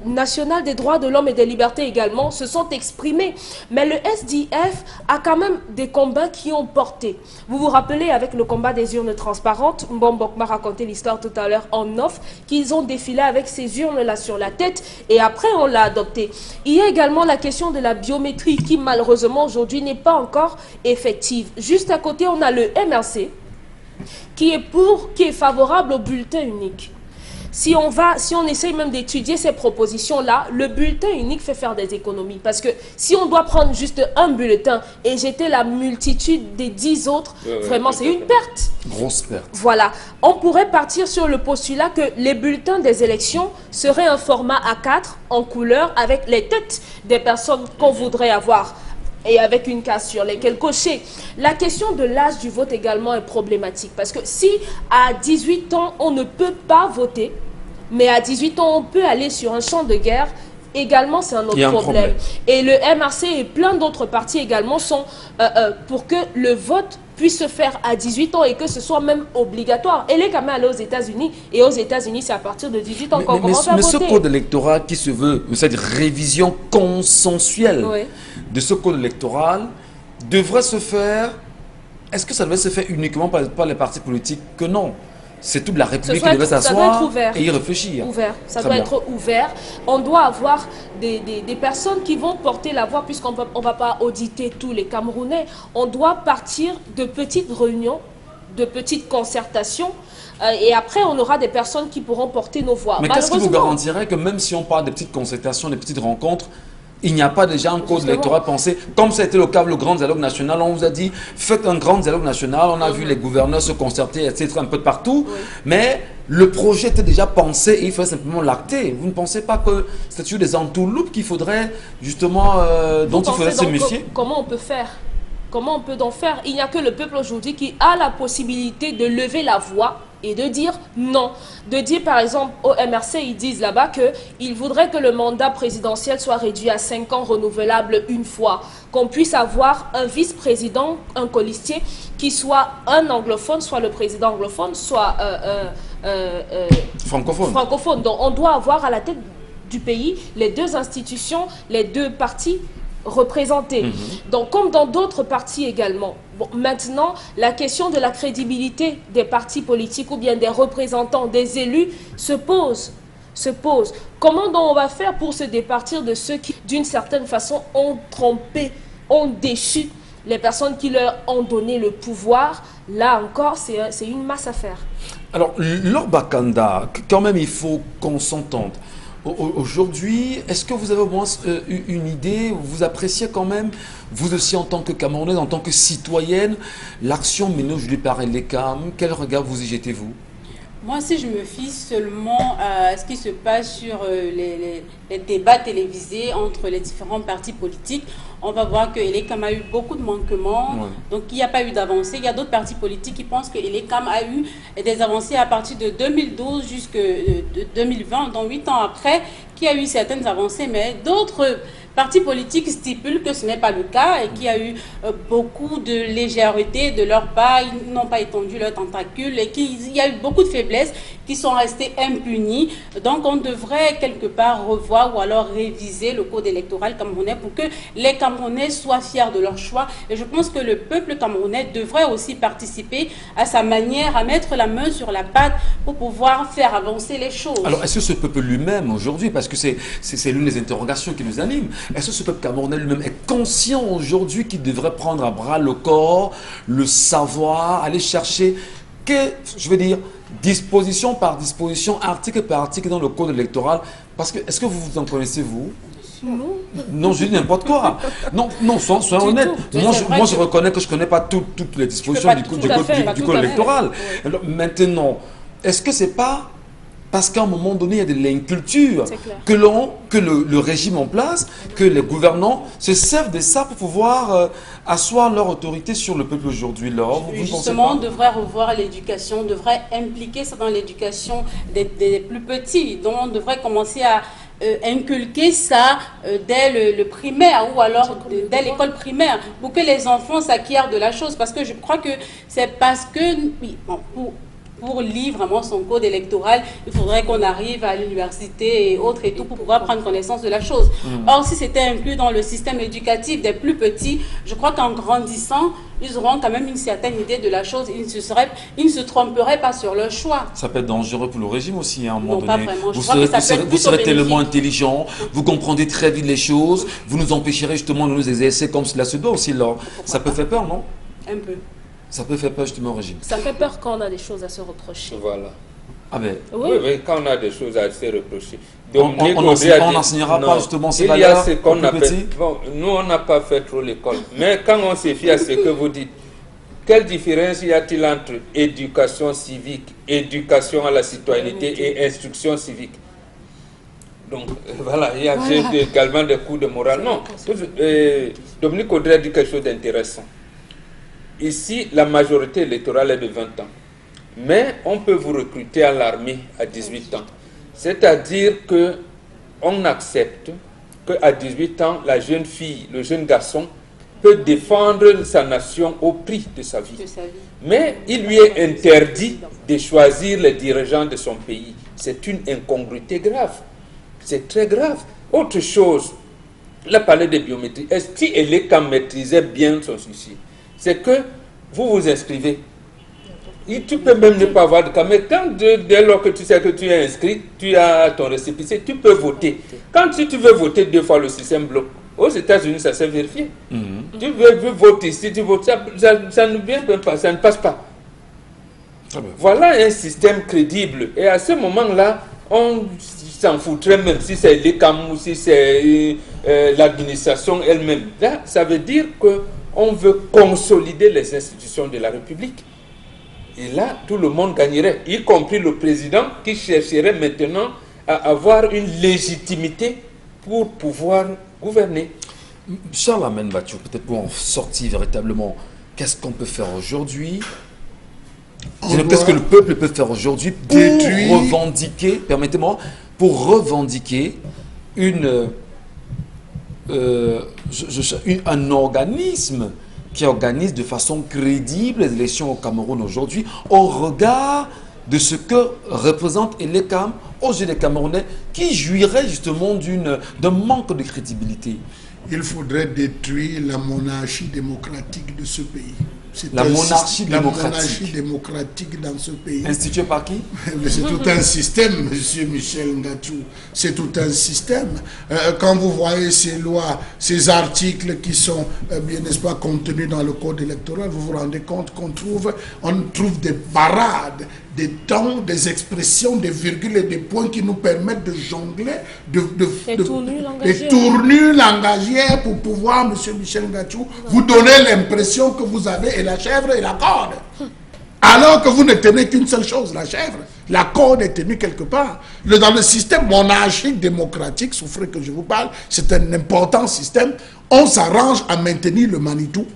nationale des droits de l'homme et des libertés également se sont exprimés. Mais le SDF a quand même des combats qui ont porté. Vous vous rappelez avec le combat des urnes transparentes, Mbombok m'a raconté l'histoire tout à l'heure en off, qu'ils ont défilé avec ces urnes-là sur la tête et après on l'a adopté. Il y a également la question de la biométrie qui malheureusement aujourd'hui n'est pas encore effective. Juste à côté, on a le MRC qui est favorable au bulletin unique. Si on essaye même d'étudier ces propositions-là, le bulletin unique fait faire des économies. Parce que si on doit prendre juste un bulletin et jeter la multitude des 10 autres, vraiment c'est une perte. Grosse perte. Voilà. On pourrait partir sur le postulat que les bulletins des élections seraient un format A4 en couleur avec les têtes des personnes qu'on voudrait avoir et avec une case sur lesquelles cocher. La question de l'âge du vote également est problématique parce que si à 18 ans on ne peut pas voter, mais à 18 ans on peut aller sur un champ de guerre, également c'est un autre problème. Et le MRC et plein d'autres partis également sont pour que le vote puisse se faire à 18 ans et que ce soit même obligatoire. Elle est quand même allée aux États-Unis et aux États-Unis c'est à partir de 18 ans qu'on commence à voter. Mais ce code électoral qui se veut, cette révision consensuelle de ce code électoral devrait se faire. Est-ce que ça devrait se faire uniquement par les partis politiques? Que non. C'est toute la République qui devait s'asseoir et y réfléchir. Ça doit être ouvert. On doit avoir des personnes qui vont porter la voix puisqu'on ne va pas auditer tous les Camerounais. On doit partir de petites réunions, de petites concertations et après on aura des personnes qui pourront porter nos voix. Mais qu'est-ce qui vous garantirait que même si on parle de petites concertations, de petites rencontres, il n'y a pas déjà un code électoral pensé, comme ça a été le cas le grand dialogue national, on vous a dit, faites un grand dialogue national, on a vu les gouverneurs se concerter, etc., un peu de partout, mais le projet était déjà pensé et il fallait simplement l'acter. Vous ne pensez pas que c'est sur des entourloupes qu'il faudrait justement, dont il faudrait se méfier? Comment on peut faire? Comment on peut donc faire? Il n'y a que le peuple aujourd'hui qui a la possibilité de lever la voix et de dire non. De dire par exemple au MRC, ils disent là-bas qu'ils voudraient que le mandat présidentiel soit réduit à 5 ans renouvelable une fois. Qu'on puisse avoir un vice-président, un colistier, qui soit un anglophone, soit le président anglophone, soit francophone. Donc on doit avoir à la tête du pays les deux institutions, les deux partis représentés. Donc comme dans d'autres partis également. Bon, maintenant, la question de la crédibilité des partis politiques ou bien des représentants, des élus se pose. Comment donc on va faire pour se départir de ceux qui, d'une certaine façon, ont trompé, ont déchu les personnes qui leur ont donné le pouvoir? Là encore, c'est une masse à faire. Alors, Laure Bakanda, quand même, il faut qu'on s'entende. Aujourd'hui, est-ce que vous avez au moins une idée, vous appréciez quand même, vous aussi en tant que Camerounaise, en tant que citoyenne, l'action menée aujourd'hui par l'ECAM, quel regard vous y jetez-vous? Moi, si je me fie seulement à ce qui se passe sur les débats télévisés entre les différents partis politiques, on va voir que l'ECAM a eu beaucoup de manquements, donc il n'y a pas eu d'avancée. Il y a d'autres partis politiques qui pensent que l'ECAM a eu des avancées à partir de 2012 jusqu'à 2020, donc 8 ans après, qu'il y a eu certaines avancées, mais d'autres partis politiques stipulent que ce n'est pas le cas et qu'il y a eu beaucoup de légèreté de leur part, ils n'ont pas étendu leurs tentacules et qu'il y a eu beaucoup de faiblesses qui sont restés impunis. Donc on devrait quelque part revoir ou alors réviser le code électoral camerounais pour que les Camerounais soient fiers de leur choix. Et je pense que le peuple camerounais devrait aussi participer à sa manière à mettre la main sur la pâte pour pouvoir faire avancer les choses. Alors, est-ce que ce peuple lui-même, aujourd'hui, parce que c'est l'une des interrogations qui nous anime, est-ce que ce peuple camerounais lui-même est conscient aujourd'hui qu'il devrait prendre à bras le corps, le savoir, aller chercher, je veux dire, disposition par disposition, article par article dans le code électoral? Parce que, est-ce que vous en connaissez, vous? Non, je dis n'importe quoi. Non, soyons honnêtes. Moi, je reconnais que je ne connais pas toutes les dispositions du code électoral. Alors, maintenant, est-ce que c'est pas parce qu'à un moment donné, il y a de l'inculture que le régime en place, que les gouvernants se servent de ça pour pouvoir asseoir leur autorité sur le peuple aujourd'hui? Justement, on devrait revoir l'éducation, on devrait impliquer ça dans l'éducation des plus petits. Donc, on devrait commencer à inculquer ça dès le primaire ou alors dès l'école primaire pour que les enfants s'acquièrent de la chose. Parce que je crois que c'est parce que, pour lire vraiment son code électoral, il faudrait qu'on arrive à l'université et autres et tout pour pouvoir prendre connaissance de la chose. Or, si c'était inclus dans le système éducatif des plus petits, je crois qu'en grandissant, ils auront quand même une certaine idée de la chose. Ils ne se tromperaient pas sur leur choix. Ça peut être dangereux pour le régime aussi, à un moment donné. Pas vraiment. Vous serez tellement intelligent, vous comprendrez très vite les choses, vous nous empêcherez justement de nous exercer comme cela se doit aussi. Ça peut faire peur, non? Un peu. Ça peut faire peur justement au régime. Ça fait peur quand on a des choses à se reprocher. Voilà. Ah ben. Oui, quand on a des choses à se reprocher. Donc, on n'enseignera pas justement ces valeurs. Il y a ce qu'on appelle. Bon, nous, on n'a pas fait trop l'école. Mais quand on se fie à ce que vous dites, quelle différence y a-t-il entre éducation civique, éducation à la citoyenneté et instruction civique? Donc, voilà, il y a également des coups de morale. Non, Dominique Audrey dit quelque chose d'intéressant. Ici, la majorité électorale est de 20 ans. Mais on peut vous recruter à l'armée à 18 ans. C'est-à-dire qu'on accepte qu'à 18 ans, la jeune fille, le jeune garçon peut défendre sa nation au prix de sa vie. Mais il lui est interdit de choisir les dirigeants de son pays. C'est une incongruité grave. C'est très grave. Autre chose, il a parlé de biométrie. Est-ce qu'Eleka maîtrisait bien son souci? C'est que vous vous inscrivez. Et tu peux même ne pas avoir de cas, mais dès lors que tu sais que tu es inscrit, tu as ton récépissé, tu peux voter. Quand tu veux voter 2 fois, le système bloque. Aux États-Unis, ça s'est vérifié. Tu veux voter ici, tu votes, ça ne vient même pas, ça ne passe pas. Voilà un système crédible. Et à ce moment-là, on s'en foutrait même si c'est l'ECAM ou si c'est l'administration elle-même. Là, ça veut dire que on veut consolider les institutions de la République. Et là, tout le monde gagnerait, y compris le président qui chercherait maintenant à avoir une légitimité pour pouvoir gouverner. Charles Amen Bachou, peut-être pour en sortir véritablement, qu'est-ce qu'on peut faire aujourd'hui? Qu'est-ce que le peuple peut faire aujourd'hui pour revendiquer, permettez-moi, pour revendiquer un organisme qui organise de façon crédible les élections au Cameroun aujourd'hui, au regard de ce que représente l'ECAM aux yeux des Camerounais, qui jouirait justement d'un manque de crédibilité. Il faudrait détruire la monarchie démocratique de ce pays. La monarchie démocratique dans ce pays. Instituée par qui? C'est tout un système, monsieur Michel Ngachou. C'est tout un système. Quand vous voyez ces lois, ces articles qui sont, bien n'est-ce pas, contenus dans le code électoral, vous vous rendez compte qu'on trouve des parades, des temps, des expressions, des virgules et des points qui nous permettent de jongler, des tournures langagières pour pouvoir, monsieur Michel Ngachou, vous donner l'impression que vous avez la chèvre et la corde. Alors que vous ne tenez qu'une seule chose, la chèvre. La corde est tenue quelque part. Dans le système monarchique démocratique, souffrez que je vous parle, c'est un important système. On s'arrange à maintenir le Manitou.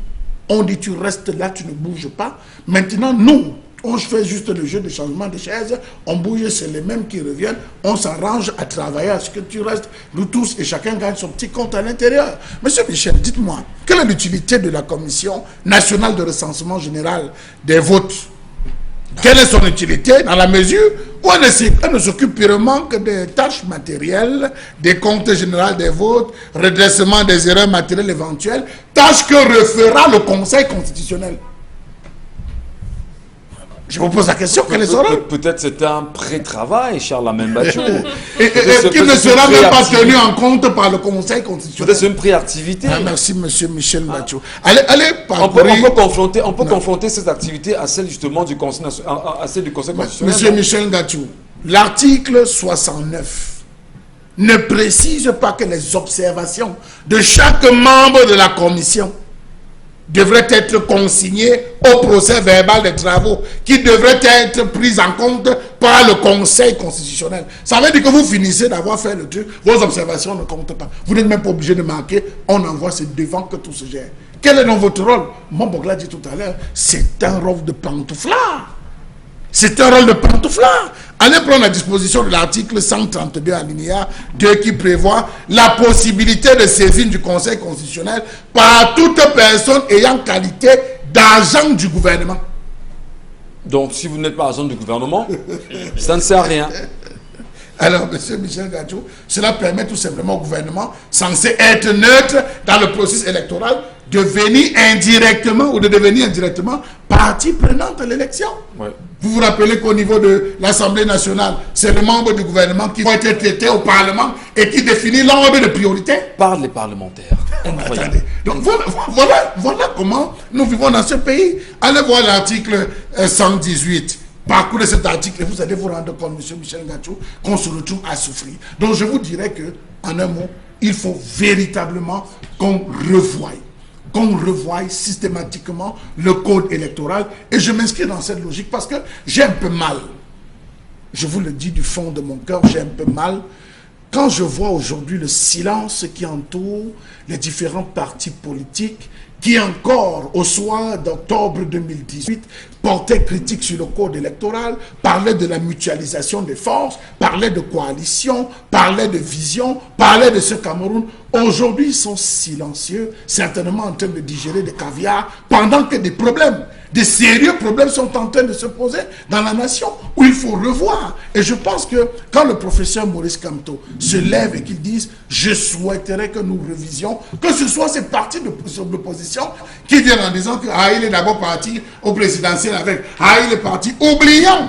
On dit tu restes là, tu ne bouges pas. Maintenant, nous, on fait juste le jeu de changement de chaises, on bouge, c'est les mêmes qui reviennent, on s'arrange à travailler à ce que tu restes, nous tous, et chacun gagne son petit compte à l'intérieur. Monsieur Michel, dites-moi, quelle est l'utilité de la Commission nationale de recensement général des votes? Quelle est son utilité dans la mesure On ne s'occupe purement que des tâches matérielles, des comptes généraux des votes, redressement des erreurs matérielles éventuelles, tâches que refera le Conseil constitutionnel. Je vous pose la question, quelle est Peut-être c'est un pré-travail, Charles Amembachou. et qui ne sera même pas tenu en compte par le Conseil constitutionnel. Peut-être c'est une préactivité. Merci, monsieur Michel Bachou. Allez on peut confronter cette activité à celle justement du Conseil, à celle du Conseil constitutionnel. Monsieur Michel Bachou, l'article 69 ne précise pas que les observations de chaque membre de la commission devrait être consigné au procès verbal des travaux qui devrait être pris en compte par le Conseil constitutionnel. Ça veut dire que vous finissez d'avoir fait le truc, vos observations ne comptent pas. Vous n'êtes même pas obligé de marquer, on envoie, c'est devant que tout se gère. Quel est donc votre rôle? Mon l'a dit tout à l'heure, c'est un rôle de pantouflard. C'est un rôle de pantouflard. Allez prendre la disposition de l'article 132 alinéa 2 qui prévoit la possibilité de saisine du Conseil constitutionnel par toute personne ayant qualité d'agent du gouvernement. Donc, si vous n'êtes pas agent du gouvernement, ça ne sert à rien. Alors, M. Michel Gadjou, cela permet tout simplement au gouvernement, censé être neutre dans le processus électoral, de venir indirectement ou de devenir indirectement partie prenante de l'élection. Ouais. Vous vous rappelez qu'au niveau de l'Assemblée nationale, c'est le membre du gouvernement qui va être traité au Parlement et qui définit l'ordre de priorité. Par les parlementaires. Attendez. Donc voilà comment nous vivons dans ce pays. Allez voir l'article 118. Parcourez cet article et vous allez vous rendre compte, M. Michel Gadjou, qu'on se retrouve à souffrir. Donc je vous dirais que, en un mot, il faut véritablement qu'on revoie systématiquement le code électoral. Et je m'inscris dans cette logique parce que j'ai un peu mal. Je vous le dis du fond de mon cœur, j'ai un peu mal quand je vois aujourd'hui le silence qui entoure les différents partis politiques qui encore au soir d'octobre 2018 portaient critique sur le code électoral, parlaient de la mutualisation des forces, parlaient de coalition, parlaient de vision, parlaient de ce Cameroun. Aujourd'hui, ils sont silencieux, certainement en train de digérer des caviars, pendant que des problèmes, des sérieux problèmes sont en train de se poser dans la nation, où il faut revoir. Et je pense que quand le professeur Maurice Kamto se lève et qu'il dise « Je souhaiterais que nous revisions », que ce soit ces partis de l'opposition qui viennent en disant que il est d'abord parti au présidentiel avec il est parti, oubliant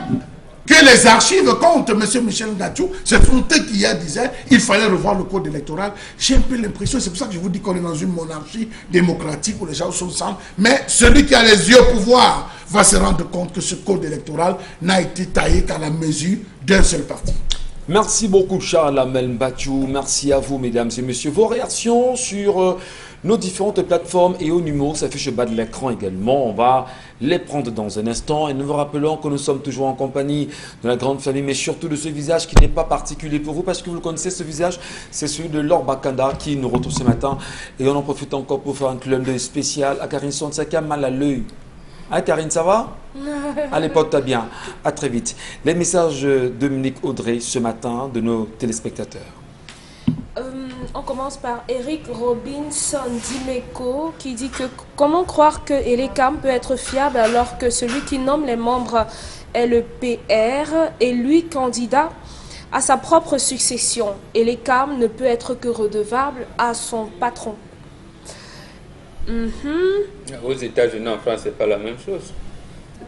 que les archives comptent. M. Michel Gadjou, c'est Fontaine qui hier disait il fallait revoir le code électoral. J'ai un peu l'impression, c'est pour ça que je vous dis qu'on est dans une monarchie démocratique où les gens sont ensemble, mais celui qui a les yeux au pouvoir va se rendre compte que ce code électoral n'a été taillé qu'à la mesure d'un seul parti. Merci beaucoup Charles Amembachou, merci à vous mesdames et messieurs. Vos réactions sur nos différentes plateformes et au numéro qui s'affiche au bas de l'écran également, on va les prendre dans un instant et nous vous rappelons que nous sommes toujours en compagnie de la grande famille, mais surtout de ce visage qui n'est pas particulier pour vous parce que vous le connaissez, ce visage, c'est celui de Laure Bakanda qui nous retrouve ce matin et on en profite encore pour faire un clin d'œil spécial à Karine Sonsaka, mal à l'œil. Hein Karine, ça va? Allez, porte-toi bien. À très vite. Les messages de Dominique Audrey ce matin de nos téléspectateurs. On commence par Eric Robinson Dimeko qui dit que comment croire que Elekam peut être fiable alors que celui qui nomme les membres LEPR est lui candidat à sa propre succession. Elekam ne peut être que redevable à son patron. Aux États-Unis, en France, c'est pas la même chose.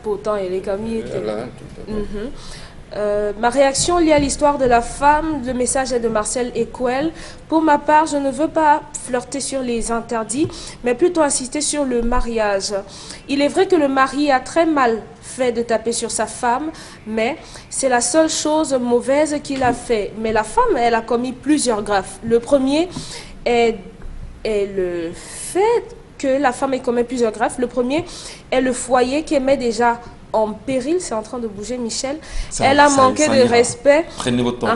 Pourtant, Elekam y était. Voilà, tout à fait. Ma réaction liée à l'histoire de la femme, le message est de Marcel Equel. Pour ma part, je ne veux pas flirter sur les interdits, mais plutôt insister sur le mariage. Il est vrai que le mari a très mal fait de taper sur sa femme, mais c'est la seule chose mauvaise qu'il a fait. Mais la femme, elle a commis plusieurs graphes. Le premier est le fait que la femme ait commis plusieurs graphes. Le premier est le foyer qui met déjà en péril, c'est en train de bouger Michel. Elle a manqué de respect. Prenez votre temps.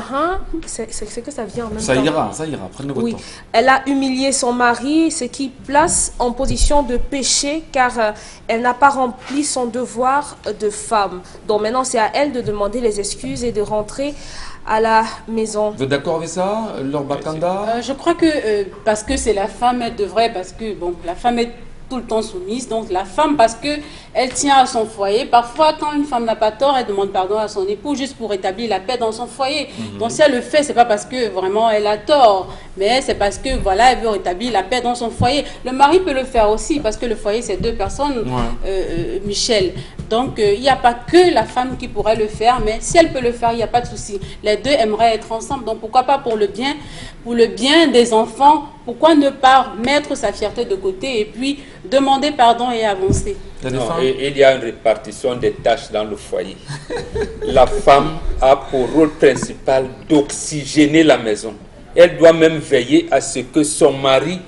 C'est que ça vient en même temps. Ça ira, prenez votre temps. Elle a humilié son mari, ce qui place en position de péché car elle n'a pas rempli son devoir de femme. Donc maintenant, c'est à elle de demander les excuses et de rentrer à la maison. Vous êtes d'accord avec ça, Laure Bakanda? Je crois que parce que c'est la femme, elle devrait, parce que bon, la femme est tout le temps soumise. Donc la femme, parce qu'elle tient à son foyer, parfois quand une femme n'a pas tort, elle demande pardon à son époux juste pour établir la paix dans son foyer. Donc si elle le fait, c'est pas parce que vraiment elle a tort, mais c'est parce que voilà, elle veut rétablir la paix dans son foyer. Le mari peut le faire aussi, parce que le foyer c'est deux personnes, Michel. Donc il n'y a pas que la femme qui pourrait le faire, mais si elle peut le faire, il n'y a pas de souci. Les deux aimeraient être ensemble, donc pourquoi pas pour le bien des enfants, pourquoi ne pas mettre sa fierté de côté et puis demander pardon et avancer. Non, il y a une répartition des tâches dans le foyer. La femme a pour rôle principal d'oxygéner la maison. Elle doit même veiller à ce que son mari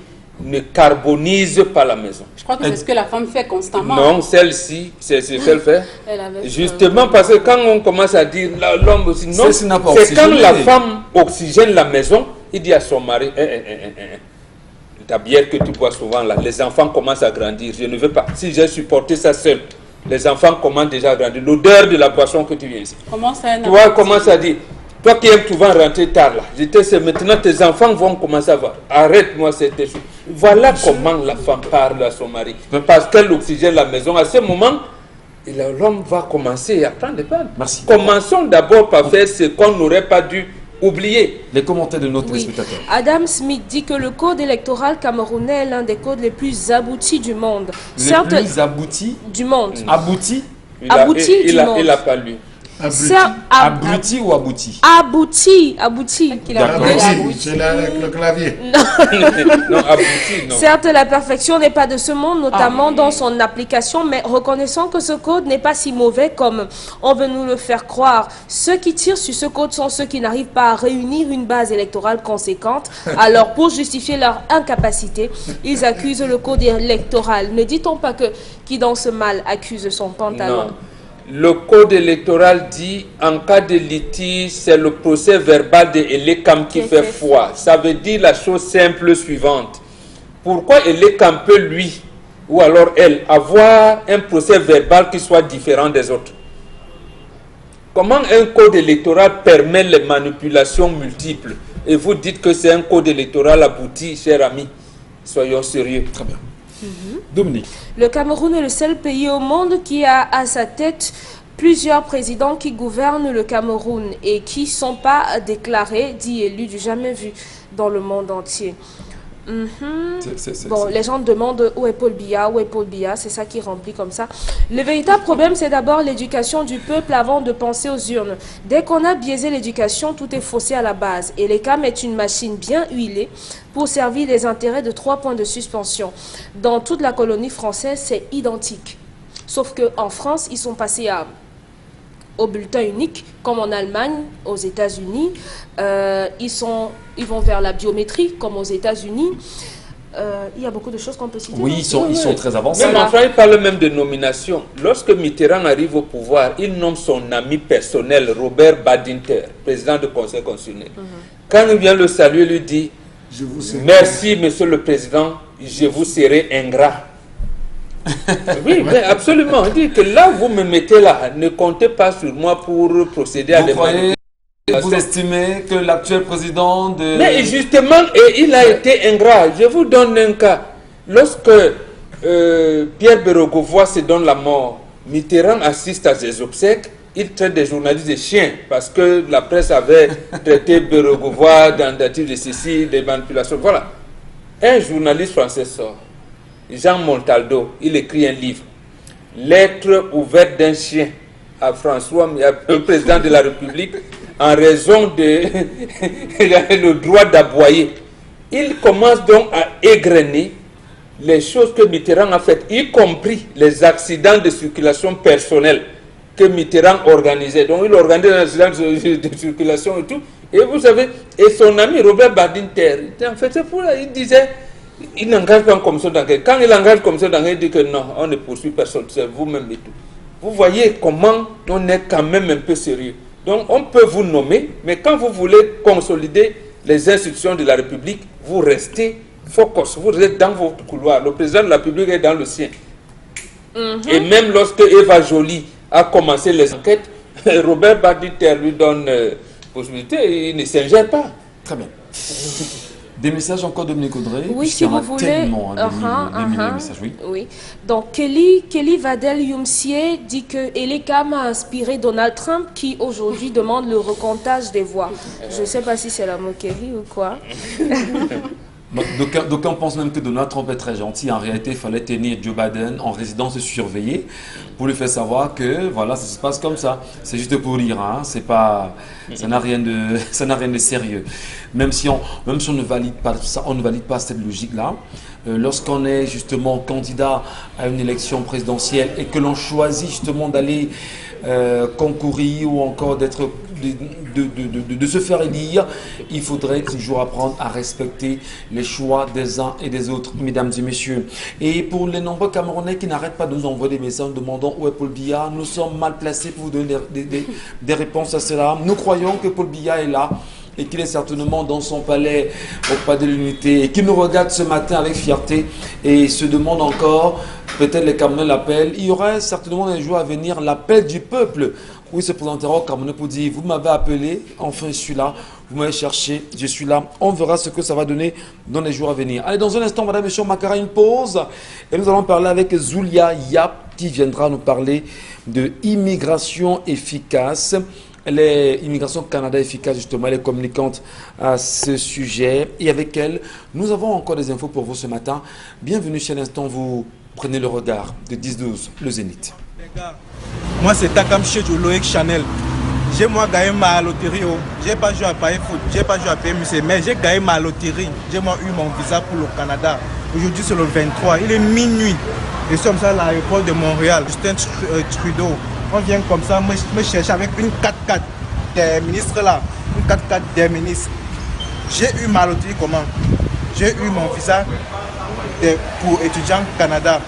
ne carbonise pas la maison. Je crois que c'est ce que la femme fait constamment. Non, celle-ci, c'est ce qu'elle fait. Justement, parce que quand on commence à dire l'homme aussi, non, c'est quand la femme oxygène la maison, il dit à son mari, ta bière que tu bois souvent là, les enfants commencent à grandir, je ne veux pas. Si j'ai supporté ça seul, les enfants commencent déjà à grandir. L'odeur de la boisson que tu viens ici. Tu vois, commence à dire, toi qui aimes souvent rentrer tard là, maintenant tes enfants vont commencer à voir. Arrête-moi cette chose. Voilà comment la femme parle à son mari. Parce qu'elle oxygène la maison. À ce moment, l'homme va commencer à prendre des pannes. Merci. Commençons d'abord par faire ce qu'on n'aurait pas dû oublier. Les commentaires de nos téléspectateurs. Adam Smith dit que le code électoral camerounais est l'un des codes les plus aboutis du monde. Les plus aboutis du monde. Aboutis Il n'a pas lu. Abouti ou abouti? Abouti. C'est le clavier. Non, abouti, non. Certes, la perfection n'est pas de ce monde, notamment dans son application, mais reconnaissons que ce code n'est pas si mauvais comme on veut nous le faire croire. Ceux qui tirent sur ce code sont ceux qui n'arrivent pas à réunir une base électorale conséquente. Alors, pour justifier leur incapacité, ils accusent le code électoral. Ne dit-on pas que qui danse mal accuse son pantalon? Non. Le code électoral dit, en cas de litige, c'est le procès verbal de Elekam qui fait foi. Ça veut dire la chose simple suivante. Pourquoi Elekam peut, lui, ou alors elle, avoir un procès verbal qui soit différent des autres? Comment un code électoral permet les manipulations multiples? Et vous dites que c'est un code électoral abouti, cher ami. Soyons sérieux. Très bien. Dominique. Le Cameroun est le seul pays au monde qui a à sa tête plusieurs présidents qui gouvernent le Cameroun et qui ne sont pas déclarés, dits élus, du jamais vu dans le monde entier. Bon, les gens demandent où est Paul Biya, c'est ça qui remplit comme ça. Le véritable problème, c'est d'abord l'éducation du peuple avant de penser aux urnes. Dès qu'on a biaisé l'éducation, tout est faussé à la base. Et l'ECAM est une machine bien huilée pour servir les intérêts de 3 points de suspension. Dans toute la colonie française, c'est identique. Sauf qu'en France, ils sont passés au bulletin unique, comme en Allemagne, aux États-Unis. Ils vont vers la biométrie, comme aux États-Unis. Il y a beaucoup de choses qu'on peut citer. Oui, ils sont très avancés. Même en France, il parle même de nomination. Lorsque Mitterrand arrive au pouvoir, il nomme son ami personnel, Robert Badinter, président du Conseil constitutionnel. Quand il vient le saluer, il lui dit « Merci, monsieur le président, je vous serai ingrat. » Oui, mais absolument. Il dit que là, vous me mettez là, ne comptez pas sur moi pour procéder à des manipulations. Vous estimez que l'actuel président de... Mais justement, il a été ingrat. Je vous donne un cas. Lorsque Pierre Berogovoy se donne la mort, Mitterrand assiste à ses obsèques, il traite des journalistes de chiens parce que la presse avait traité Berogovoy d'entative de ceci, des manipulations. Voilà. Un journaliste français sort. Jean Montaldo, il écrit un livre, Lettre ouverte d'un chien à François, le président de la République, en raison de le droit d'aboyer. Il commence donc à égrener les choses que Mitterrand a faites, y compris les accidents de circulation personnelle que Mitterrand organisait. Donc il organisait des accidents de circulation et tout. Et vous savez, et son ami Robert Badinter, en fait, c'est pour là, il disait... Il n'engage pas comme ça d'enquête. Quand il engage comme ça d'enquête, il dit que non, on ne poursuit personne, c'est vous-même et tout. Vous voyez comment on est quand même un peu sérieux. Donc on peut vous nommer, mais quand vous voulez consolider les institutions de la République, vous restez focus, vous restez dans votre couloir. Le président de la République est dans le sien. Et même lorsque Eva Joly a commencé les enquêtes, Robert Badinter lui donne possibilité, il ne s'ingère pas. Très bien. Des messages encore, Dominique Audrey? Oui, si vous voulez. Tellement, des milliers de messages, oui. Oui. Donc, Kelly Vadel Yumsie dit que Elekam a inspiré Donald Trump qui aujourd'hui demande le recomptage des voix. Je ne sais pas si c'est la moquerie ou quoi. D'aucuns pensent même que Donald Trump est très gentil. En réalité, il fallait tenir Joe Biden en résidence surveillée pour lui faire savoir que voilà, ça se passe comme ça. C'est juste pour rire, hein. C'est pas, ça n'a rien de sérieux. Même si on ne valide pas ça, on ne valide pas cette logique-là. Lorsqu'on est justement candidat à une élection présidentielle et que l'on choisit justement d'aller concourir ou encore d'être de se faire élire, il faudrait toujours apprendre à respecter les choix des uns et des autres, mesdames et messieurs. Et pour les nombreux Camerounais qui n'arrêtent pas de nous envoyer des messages demandant où est Paul Biya, nous sommes mal placés pour vous donner des réponses à cela. Nous croyons que Paul Biya est là et qu'il est certainement dans son palais au pas de l'unité et qu'il nous regarde ce matin avec fierté et se demande encore, peut-être les Camerounais l'appellent, il y aurait certainement dans les jours à venir l'appel du peuple où il se présentera au Cameroun pour dire, vous m'avez appelé, enfin je suis là, vous m'avez cherché, je suis là. On verra ce que ça va donner dans les jours à venir. Allez, dans un instant, madame, monsieur Makara, une pause et nous allons parler avec Zulia Yap qui viendra nous parler de immigration efficace. Elle est Immigration Canada efficace, justement, elle est communicante à ce sujet. Et avec elle, nous avons encore des infos pour vous ce matin. Bienvenue chez l'instant, vous prenez le regard de 10-12, le Zénith. Les gars, moi c'est Takam Chedjo Loïc Chanel. J'ai moi gagné ma loterie. J'ai pas joué à Paris Foot, j'ai pas joué à PMC, mais j'ai gagné ma loterie. J'ai moi eu mon visa pour le Canada. Aujourd'hui c'est le 23, il est minuit. Et sommes à l'aéroport de Montréal. Justin Trudeau. On vient comme ça, me chercher avec une 4x4 des ministres là, une 4x4 des ministres. J'ai eu ma loterie comment? J'ai eu mon visa pour étudiants Canada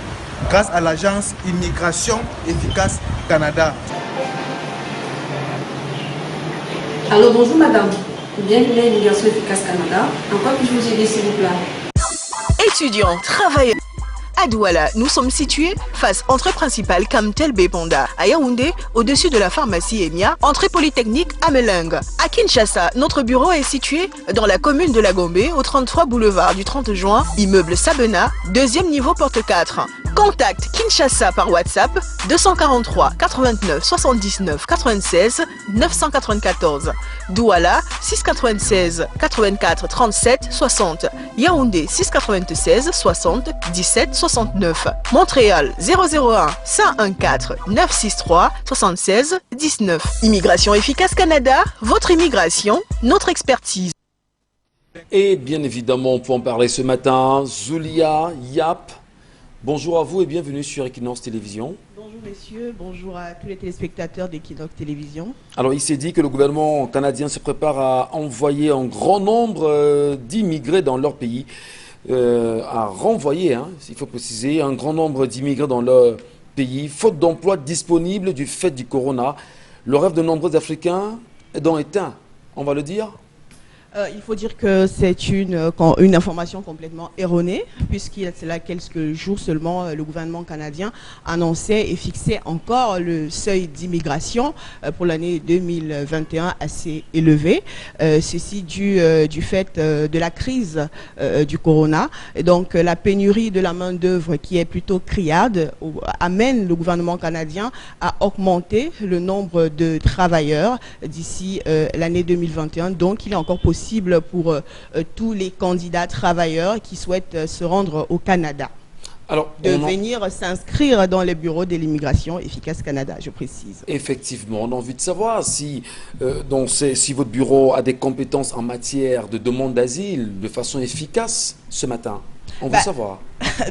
grâce à l'agence Immigration Efficace Canada. Alors bonjour madame, bienvenue à Immigration Efficace Canada. En quoi puis-je vous aider s'il vous plaît? Étudiants, travailleurs. À Douala, nous sommes situés face entrée principale Kamtel Bepanda. À Yaoundé, au-dessus de la pharmacie Emia, entrée polytechnique à Melingue. À Kinshasa, notre bureau est situé dans la commune de la Gombe, au 33 boulevard du 30 juin, immeuble Sabena, deuxième niveau porte 4. Contact Kinshasa par WhatsApp 243 89 79 96 994. Douala 696 84 37 60. Yaoundé 696 60 17 69. Montréal 001 514 963 76 19. Immigration Efficace Canada, votre immigration, notre expertise. Et bien évidemment, on peut en parler ce matin. Zulia Yap. Bonjour à vous et bienvenue sur Equinox Télévision. Bonjour messieurs, bonjour à tous les téléspectateurs d'Equinox Télévision. Alors il s'est dit que le gouvernement canadien se prépare à envoyer un grand nombre d'immigrés dans leur pays. À renvoyer, hein, il faut préciser, un grand nombre d'immigrés dans leur pays, faute d'emplois disponibles du fait du corona. Le rêve de nombreux Africains est donc éteint, on va le dire. Il faut dire que c'est une information complètement erronée, puisqu'il y a là quelques jours seulement, le gouvernement canadien annonçait et fixait encore le seuil d'immigration pour l'année 2021 assez élevé. Ceci du fait de la crise du corona. Et donc la pénurie de la main-d'œuvre qui est plutôt criarde amène le gouvernement canadien à augmenter le nombre de travailleurs d'ici l'année 2021. Donc il est encore possible pour tous les candidats travailleurs qui souhaitent se rendre au Canada. Alors, de venir s'inscrire dans les bureaux de l'immigration efficace Canada, je précise. Effectivement, on a envie de savoir si votre bureau a des compétences en matière de demande d'asile de façon efficace ce matin. On veut savoir.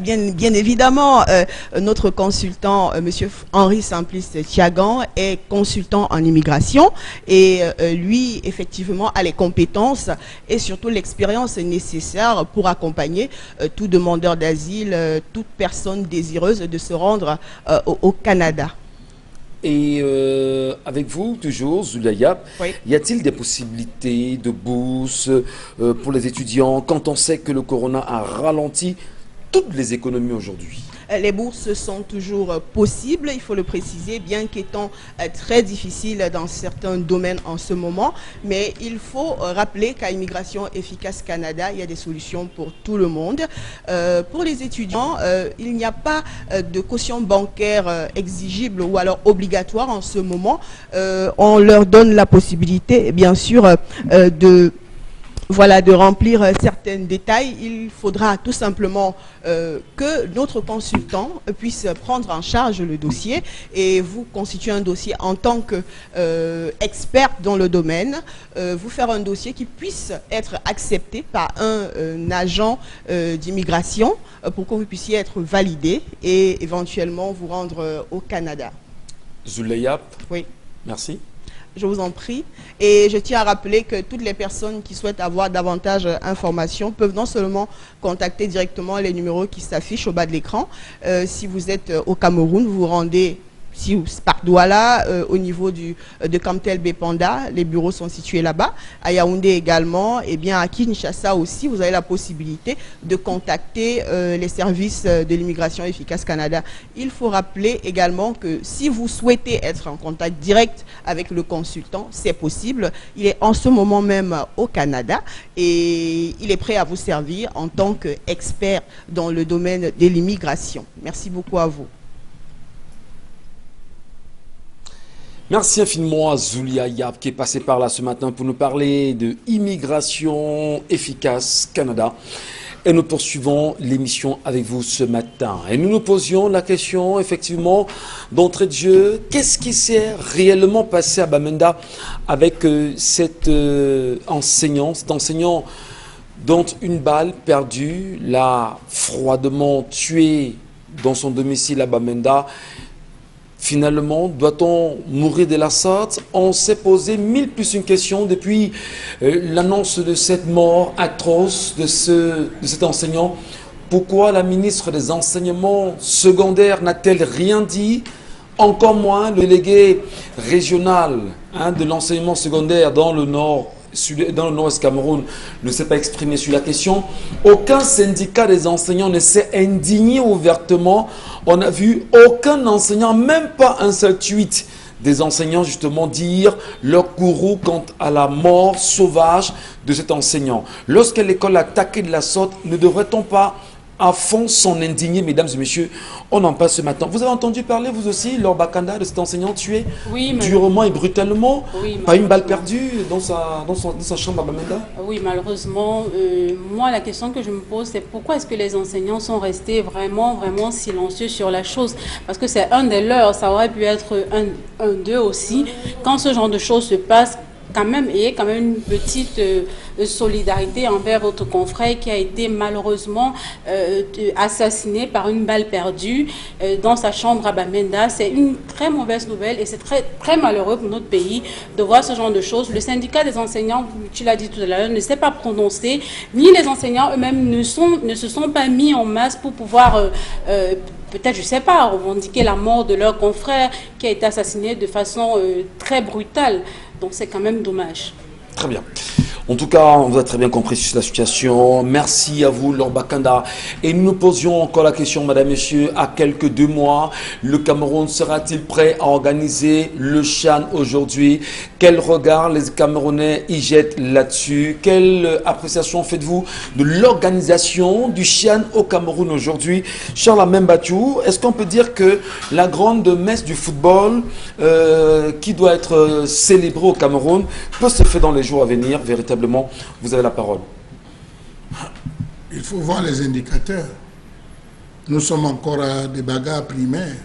Bien évidemment, notre consultant, Monsieur Henri Simplice Thiagan, est consultant en immigration et lui, effectivement, a les compétences et surtout l'expérience nécessaire pour accompagner tout demandeur d'asile, toute personne désireuse de se rendre au Canada. Et avec vous, toujours, Zulia Yap, oui. Y a-t-il des possibilités de bourse pour les étudiants quand on sait que le corona a ralenti toutes les économies aujourd'hui? les bourses sont toujours possibles, il faut le préciser, bien qu'étant très difficiles dans certains domaines en ce moment. Mais il faut rappeler qu'à Immigration Efficace Canada, il y a des solutions pour tout le monde. Pour les étudiants, il n'y a pas de caution bancaire exigible ou alors obligatoire en ce moment. On leur donne la possibilité, bien sûr, de remplir certains détails. Il faudra tout simplement que notre consultant puisse prendre en charge le dossier et vous constituer un dossier en tant qu'expert dans le domaine, vous faire un dossier qui puisse être accepté par un agent d'immigration pour que vous puissiez être validé et éventuellement vous rendre au Canada. Zuleyap, oui. Merci. Je vous en prie. Et je tiens à rappeler que toutes les personnes qui souhaitent avoir davantage d'informations peuvent non seulement contacter directement les numéros qui s'affichent au bas de l'écran. Si vous êtes au Cameroun, vous vous rendez par Douala, au niveau de Camtel Bepanda, les bureaux sont situés là-bas. À Yaoundé également, et bien à Kinshasa aussi, vous avez la possibilité de contacter les services de l'immigration efficace Canada. Il faut rappeler également que si vous souhaitez être en contact direct avec le consultant, c'est possible. Il est en ce moment même au Canada et il est prêt à vous servir en tant qu'expert dans le domaine de l'immigration. Merci beaucoup à vous. Merci infiniment à Zulia Yap qui est passé par là ce matin pour nous parler de Immigration Efficace Canada. Et nous poursuivons l'émission avec vous ce matin. Et nous nous posions la question, effectivement, d'entrée de jeu, qu'est-ce qui s'est réellement passé à Bamenda avec cet enseignant dont une balle perdue l'a froidement tué dans son domicile à Bamenda. Finalement, doit-on mourir de la sorte? On s'est posé 1000 plus une question depuis l'annonce de cette mort atroce de cet enseignant. Pourquoi la ministre des Enseignements secondaires n'a-t-elle rien dit? Encore moins le délégué régional de l'enseignement secondaire dans le nord-est Cameroun ne s'est pas exprimé sur la question. Aucun syndicat des enseignants ne s'est indigné ouvertement. On n'a vu aucun enseignant, même pas un seul tweet des enseignants justement dire leur courroux quant à la mort sauvage de cet enseignant. Lorsque l'école a attaqué de la sorte, ne devrait-on pas à fond s'en indigner, mesdames et messieurs? On en parle ce matin. Vous avez entendu parler, vous aussi, Laure Bakanda, de cet enseignant tué durement et brutalement, par une balle perdue dans sa chambre à Bamenda? Oui, malheureusement. Moi, la question que je me pose, c'est pourquoi est-ce que les enseignants sont restés vraiment silencieux sur la chose? Parce que c'est un des leurs, ça aurait pu être un d'eux aussi. Quand ce genre de choses se passe, ayez quand même une petite solidarité envers votre confrère qui a été malheureusement assassiné par une balle perdue dans sa chambre à Bamenda. C'est une très mauvaise nouvelle et c'est très malheureux pour notre pays de voir ce genre de choses. Le syndicat des enseignants, tu l'as dit tout à l'heure, ne s'est pas prononcé, ni les enseignants eux-mêmes ne se sont pas mis en masse pour pouvoir peut-être, je ne sais pas, revendiquer la mort de leur confrère qui a été assassiné de façon très brutale. Donc c'est quand même dommage. Très bien. En tout cas, on vous a très bien compris sur la situation. Merci à vous, Laure Bakanda. Et nous nous posions encore la question, madame, messieurs, à quelques 2 mois, le Cameroun sera-t-il prêt à organiser le CHAN aujourd'hui? Quel regard les Camerounais y jettent là-dessus? Quelle appréciation faites-vous de l'organisation du CHAN au Cameroun aujourd'hui? Charles Amembatou, est-ce qu'on peut dire que la grande messe du football qui doit être célébrée au Cameroun peut se faire dans les jours à venir, véritablement? Vous avez la parole. Il faut voir les indicateurs. Nous sommes encore à des bagarres primaires.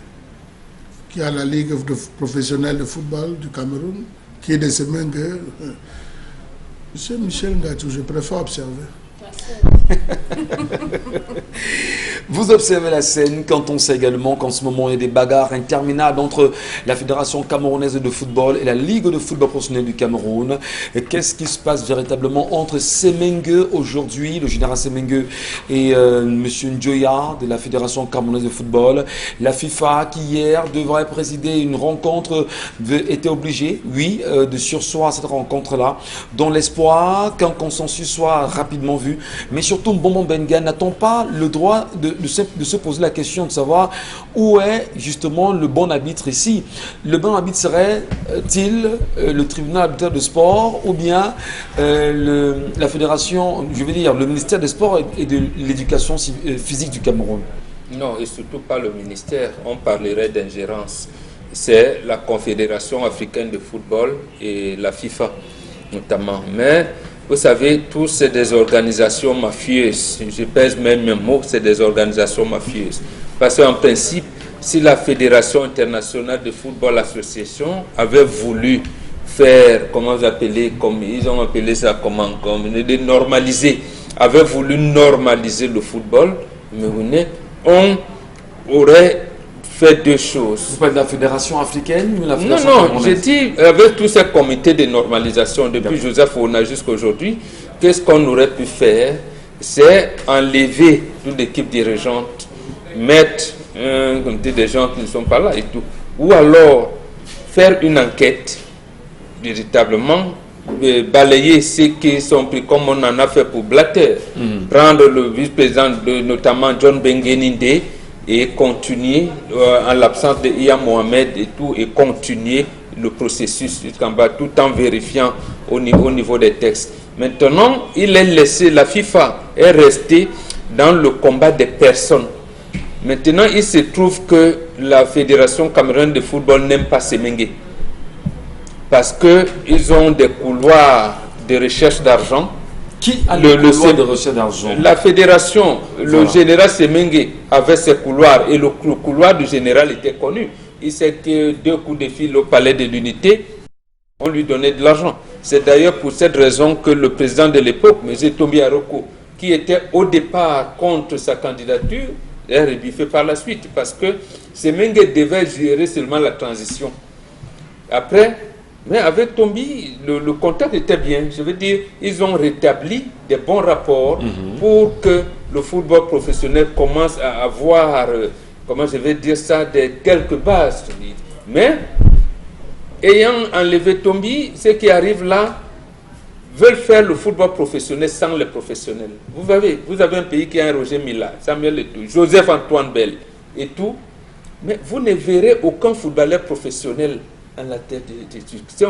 Qui a la Ligue professionnelle de football du Cameroun, qui est de Semengue. Monsieur Michel Ngatou, je préfère observer. Vous observez la scène quand on sait également qu'en ce moment il y a des bagarres interminables entre la Fédération camerounaise de football et la Ligue de football professionnel du Cameroun. Qu'est-ce qui se passe véritablement entre Semengue aujourd'hui, le général Semengue, et M. Njoya de la Fédération camerounaise de football? La FIFA qui hier devrait présider une rencontre était obligée, oui, de surseoir à cette rencontre-là, dans l'espoir qu'un consensus soit rapidement vu. Mais surtout, Mbombo Benga, n'a-t-on pas le droit de de se poser la question de savoir où est justement le bon arbitre ici. Le bon arbitre serait-il le tribunal arbitraire de sport ou bien la fédération, je veux dire le ministère des Sports et de l'éducation physique du Cameroun? Non, et surtout pas le ministère. On parlerait d'ingérence. C'est la Confédération africaine de football et la FIFA notamment. Mais vous savez, tous c'est des organisations mafieuses. Je pèse même mes mots, c'est des organisations mafieuses. Parce qu'en principe, si la Fédération internationale de football association avait voulu faire, comment vous appelez, comme ils ont appelé ça, comme de normaliser, avait voulu normaliser le football, mais on aurait fait deux choses. Vous parlez de la fédération africaine ou la Non, fédération non, j'ai dit, avec tous ces comités de normalisation, depuis Joseph Ouna jusqu'à aujourd'hui, qu'est-ce qu'on aurait pu faire? C'est enlever toute l'équipe dirigeante, mettre un comité de gens qui ne sont pas là et tout. Ou alors faire une enquête, véritablement, balayer ceux qui sont pris comme on en a fait pour Blatter. Prendre le vice-président, notamment John Bengeninde, et continuer, en l'absence de Iya Mohamed et tout, et continuer le processus jusqu'en bas, tout en vérifiant au niveau des textes. Maintenant, il est laissé, la FIFA est restée dans le combat des personnes. Maintenant, il se trouve que la Fédération camerounaise de football n'aime pas Semengue. Parce qu'ils ont des couloirs de recherche d'argent. Qui a le couloir de recherche d'argent? La fédération, le général Semengue avait ses couloirs et le couloir du général était connu. Il sait que 2 coups de fil au palais de l'unité, on lui donnait de l'argent. C'est d'ailleurs pour cette raison que le président de l'époque, M. Tombi Aroko, qui était au départ contre sa candidature, est rebuffé par la suite parce que Semengue devait gérer seulement la transition. Après, mais avec Tombi, le contact était bien. Je veux dire, ils ont rétabli des bons rapports pour que le football professionnel commence à avoir, comment je vais dire ça, quelques bases. Mais, ayant enlevé Tombi, ceux qui arrivent là veulent faire le football professionnel sans les professionnels. Vous avez un pays qui a un Roger Mila, Samuel Eto'o, Joseph Antoine Bell et tout, mais vous ne verrez aucun footballeur professionnel à la tête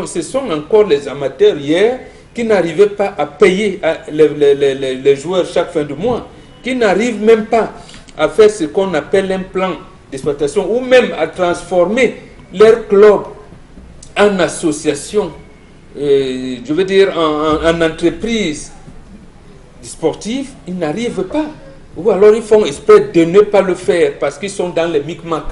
ce sont encore les amateurs hier qui n'arrivaient pas à payer les joueurs chaque fin de mois, qui n'arrivent même pas à faire ce qu'on appelle un plan d'exploitation ou même à transformer leur club en association, je veux dire en entreprise sportive. Ils n'arrivent pas. Ou alors ils font exprès de ne pas le faire parce qu'ils sont dans les micmacs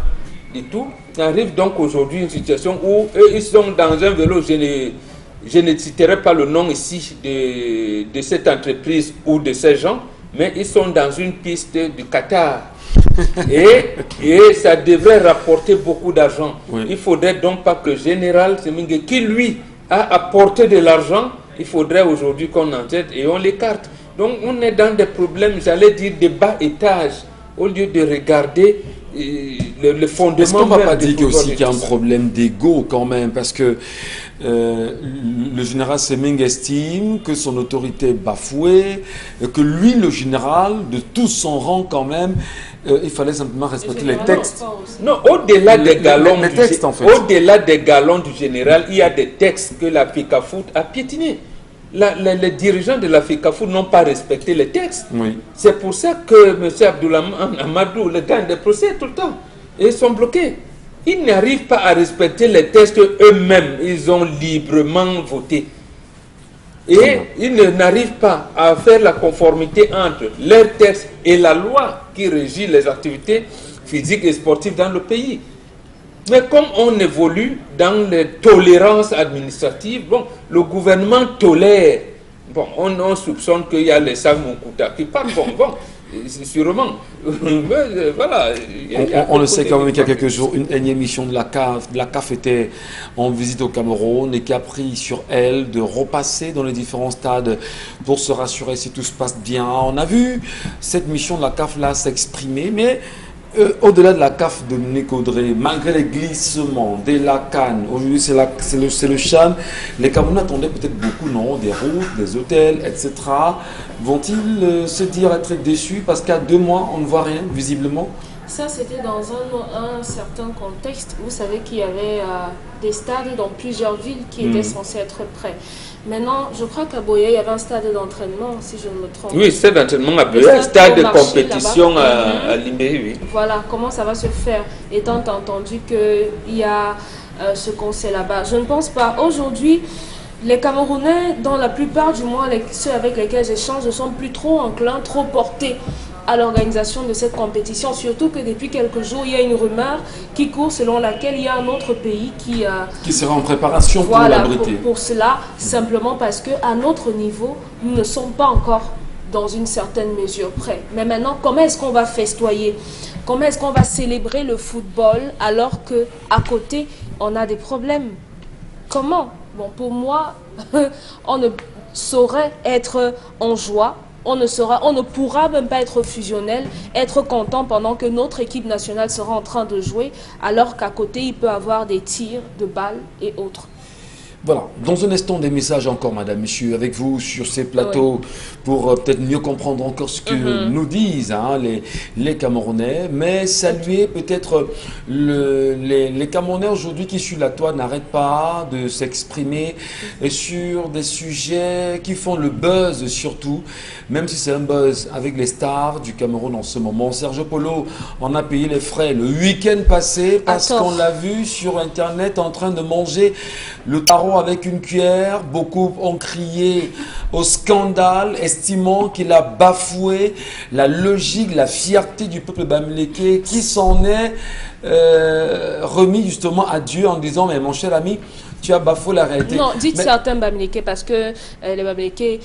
et tout. Il arrive donc aujourd'hui une situation où eux, ils sont dans un vélo, je ne citerai pas le nom ici de cette entreprise ou de ces gens, mais ils sont dans une piste du Qatar. et ça devrait rapporter beaucoup d'argent. Oui. Il faudrait donc pas que le général Semengue, qui lui a apporté de l'argent, il faudrait aujourd'hui qu'on en tête et on l'écarte. Donc on est dans des problèmes, j'allais dire, de bas étage, au lieu de regarder le fondement. Est-ce qu'on ne va pas dire qu'il y a un problème d'ego quand même? Parce que le général Semengue estime que son autorité est bafouée, que lui, le général, de tout son rang quand même, il fallait simplement respecter les textes. Non, au-delà des galons, textes, en fait. Au-delà des galons du général, il y a des textes que la FECAFOOT a piétinés. Les dirigeants de la FECAFOOT n'ont pas respecté les textes. Oui. C'est pour ça que M. Abdoulhamane Amadou le gagne des procès tout le temps. Et ils sont bloqués. Ils n'arrivent pas à respecter les textes eux-mêmes. Ils ont librement voté. Et ils n'arrivent pas à faire la conformité entre leurs textes et la loi qui régit les activités physiques et sportives dans le pays. Mais comme on évolue dans les tolérances administratives, bon, le gouvernement tolère. Bon, on soupçonne qu'il y a les Samounkouta qui parlent. Bon, sûrement. Voilà. On le sait quand même qu'il y a quelques jours, une énième mission de la CAF était en visite au Cameroun et qui a pris sur elle de repasser dans les différents stades pour se rassurer si tout se passe bien. On a vu cette mission de la CAF là s'exprimer, mais Au-delà de la CAF de Dominique Audrey, malgré les glissements, de la canne, aujourd'hui c'est le CHAN, les Camerounais attendaient peut-être beaucoup, non, des routes, des hôtels, etc. Vont-ils se dire être déçus parce qu'à 2 mois, on ne voit rien, visiblement? Ça, c'était dans un certain contexte. Vous savez qu'il y avait des stades dans plusieurs villes qui étaient censés être prêts. Maintenant, je crois qu'à Boya, il y avait un stade d'entraînement, si je ne me trompe. Oui, stade d'entraînement à Boya, stade de compétition à Limé, oui. Voilà, comment ça va se faire, étant entendu qu'il y a ce conseil là-bas. Je ne pense pas. Aujourd'hui, les Camerounais, dans la plupart du moins, ceux avec lesquels j'échange, ne sont plus trop enclins, trop portés à l'organisation de cette compétition, surtout que depuis quelques jours, il y a une rumeur qui court selon laquelle il y a un autre pays qui sera en préparation pour l'abriter. Pour cela, simplement parce qu'à notre niveau, nous ne sommes pas encore dans une certaine mesure près. Mais maintenant, comment est-ce qu'on va festoyer? Comment est-ce qu'on va célébrer le football alors qu'à côté, on a des problèmes? Comment? Bon, pour moi, on ne saurait être en joie. On ne pourra même pas être fusionnel, être content pendant que notre équipe nationale sera en train de jouer, alors qu'à côté, il peut y avoir des tirs de balles et autres. Voilà, dans un instant, des messages encore, madame, monsieur, avec vous sur ces plateaux pour peut-être mieux comprendre encore ce que nous disent les Camerounais, mais saluer peut-être les Camerounais aujourd'hui qui sur la toile n'arrêtent pas de s'exprimer sur des sujets qui font le buzz surtout, même si c'est un buzz avec les stars du Cameroun en ce moment. Serge Polo en a payé les frais le week-end passé parce qu'on l'a vu sur Internet en train de manger le tarot avec une cuillère. Beaucoup ont crié au scandale, estimant qu'il a bafoué la logique, la fierté du peuple bamileke qui s'en est remis justement à Dieu en disant « Mais mon cher ami, tu as bafoué la réalité. » Non, dites certains bamileke parce que les bamileke,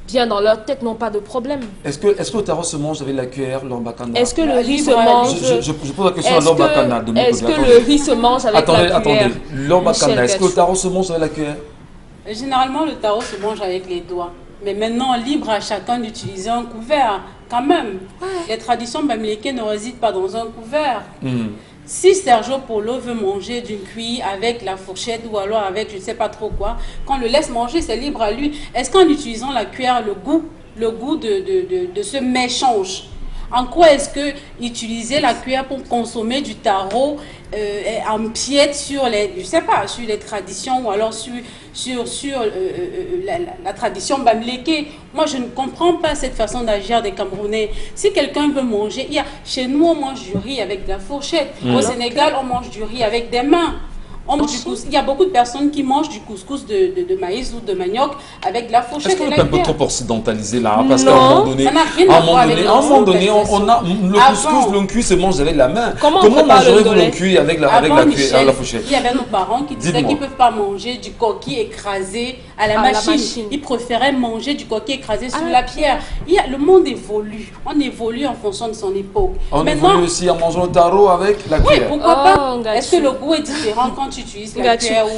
bien dans leur tête, n'ont pas de problème. Est-ce que le tarot se mange avec la cuillère, l'orbakanda? Est-ce que le riz se mange... Je pose la question à l'orbakanda. Est-ce que le riz se mange avec la cuillère? Attendez, l'orbakanda, est-ce que le tarot se mange avec la cuillère? Généralement, le tarot se mange avec les doigts. Mais maintenant, libre à chacun d'utiliser un couvert, quand même. Les traditions bamileke ne résident pas dans un couvert. Si Sergio Polo veut manger d'une cuillère avec la fourchette ou alors avec je ne sais pas trop quoi, qu'on le laisse manger, c'est libre à lui. Est-ce qu'en utilisant la cuillère, le goût de ce mets change? En quoi est-ce que utiliser la cuillère pour consommer du tarot empiète sur les, je sais pas, sur les traditions ou alors sur la tradition bamileke? Moi, je ne comprends pas cette façon d'agir des Camerounais. Si quelqu'un veut manger, chez nous, on mange du riz avec de la fourchette. Au Sénégal, on mange du riz avec des mains. Il y a beaucoup de personnes qui mangent du couscous de maïs ou de manioc avec de la fourchette. Est-ce qu'on est un peu trop occidentalisé là? Parce qu'à un moment donné, le couscous, l'oncu se mange avec la main. Comment mangerez-vous l'oncu avec la fourchette? Il y avait nos parents qui disaient qu'ils ne peuvent pas manger du coquille écrasé à la machine. Ils préféraient manger du coquille écrasé sur la pierre. Le monde évolue. On évolue en fonction de son époque. On évolue aussi en mangeant le tarot avec la cuillère. Oui, pourquoi pas? Est-ce que le goût est différent quand tu utilises la cuillère ou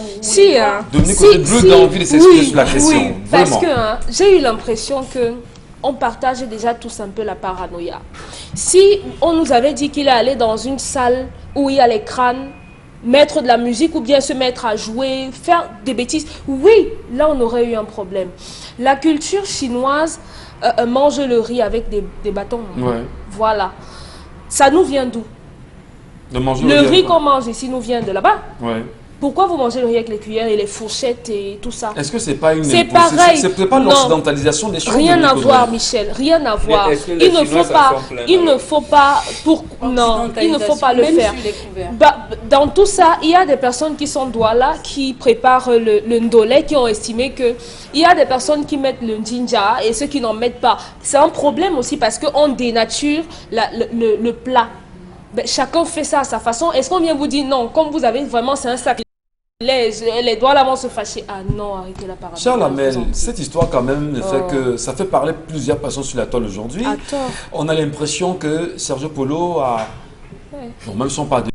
Dominique, vous êtes bleu d'envie de s'exprimer sur la question. Oui, parce que j'ai eu l'impression que on partage déjà tous un peu la paranoïa. Si on nous avait dit qu'il allait dans une salle où il y a les crânes, mettre de la musique ou bien se mettre à jouer, faire des bêtises, oui, là on aurait eu un problème. La culture chinoise mange le riz avec des bâtons. Voilà. Ça nous vient d'où? Le riz qu'on mange ici nous vient de là-bas. Pourquoi vous mangez le riz avec les cuillères et les fourchettes et tout ça? Est-ce que c'est pas une... C'est pareil. C'est pas l'occidentalisation des choses? Rien à voir, Michel. Rien à voir. Il ne faut pas le faire. Dans tout ça, il y a des personnes qui sont Douala, qui préparent le ndolé, qui ont estimé que il y a des personnes qui mettent le jinja et ceux qui n'en mettent pas. C'est un problème aussi parce qu'on dénature le plat. Ben, chacun fait ça à sa façon. Est-ce qu'on vient vous dire non, comme vous avez vraiment, c'est un sacrilège, les doigts là vont se fâcher? Ah non, arrêtez la parole. Charles Hamel, cette histoire quand même fait que ça fait parler plusieurs personnes sur la toile aujourd'hui. On a l'impression que Sergio Polo a, non, même son pas de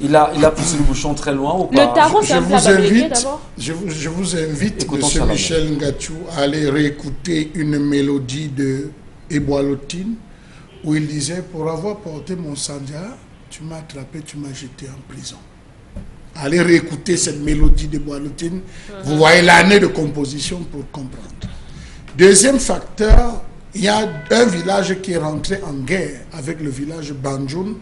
il a poussé le bouchon très loin ou pas? Le tarot, c'est un plat bamileke d'abord. Je vous invite, M. Michel Ngachou, à aller réécouter une mélodie de Eboalotine où il disait, pour avoir porté mon sandia, tu m'as attrapé, tu m'as jeté en prison. Allez réécouter cette mélodie de Boalotine. Vous voyez l'année de composition pour comprendre. Deuxième facteur, il y a un village qui est rentré en guerre avec le village Banjoun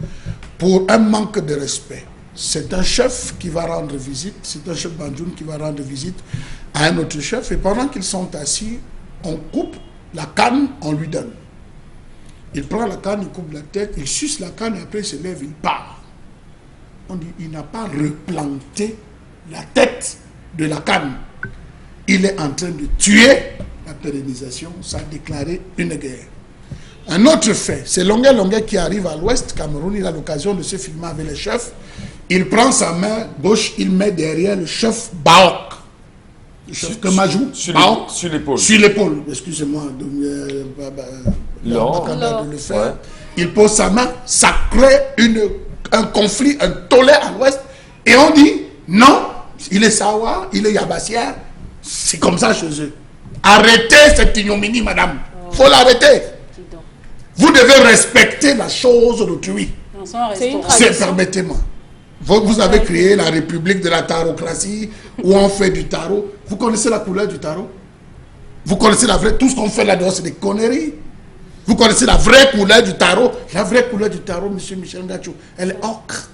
pour un manque de respect. C'est un chef qui va rendre visite, c'est un chef Banjoun qui va rendre visite à un autre chef, et pendant qu'ils sont assis, on coupe la canne, on lui donne. Il prend la canne, il coupe la tête, il suce la canne, et après il se lève, il part. On dit, il n'a pas replanté la tête de la canne. Il est en train de tuer la pérennisation, ça a déclaré une guerre. Un autre fait, c'est Longuet Longuet qui arrive à l'ouest Cameroun, il a l'occasion de se filmer avec les chefs. Il prend sa main gauche, il met derrière le chef Baok. Le chef Kemajou, Baok, sur l'épaule. Sur l'épaule, excusez-moi de le faire. Ouais. Il pose sa main, ça crée un conflit, un tollé à l'ouest. Et on dit, non, il est Sawa, il est Yabassière. C'est comme ça chez eux. Arrêtez cette ignominie, madame. Il faut l'arrêter. Vous devez respecter la chose d'autrui. Permettez-moi. Vous avez créé la République de la tarocratie où on fait du tarot. Vous connaissez la couleur du tarot? Vous connaissez la vraie... Tout ce qu'on fait là-dedans, c'est des conneries. Vous connaissez la vraie couleur du tarot? La vraie couleur du tarot, monsieur Michel Ngachou, elle est ocre.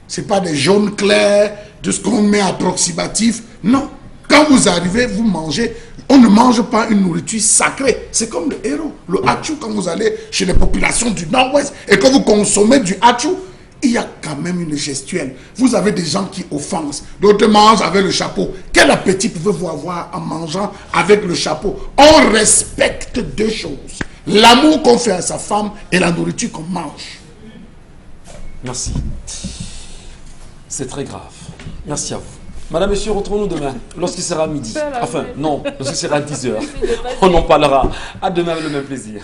Ce n'est pas des jaunes clairs, de ce qu'on met approximatif. Non. Quand vous arrivez, vous mangez... On ne mange pas une nourriture sacrée. C'est comme le héros. Le hachou, quand vous allez chez les populations du nord-ouest et que vous consommez du hachou, il y a quand même une gestuelle. Vous avez des gens qui offensent. D'autres mangent avec le chapeau. Quel appétit pouvez-vous avoir en mangeant avec le chapeau? On respecte deux choses. L'amour qu'on fait à sa femme et la nourriture qu'on mange. Merci. C'est très grave. Merci à vous. Madame, monsieur, retrouvons-nous demain, lorsqu'il sera midi. Enfin, non, lorsqu'il sera 10h. On en parlera. À demain avec le même plaisir.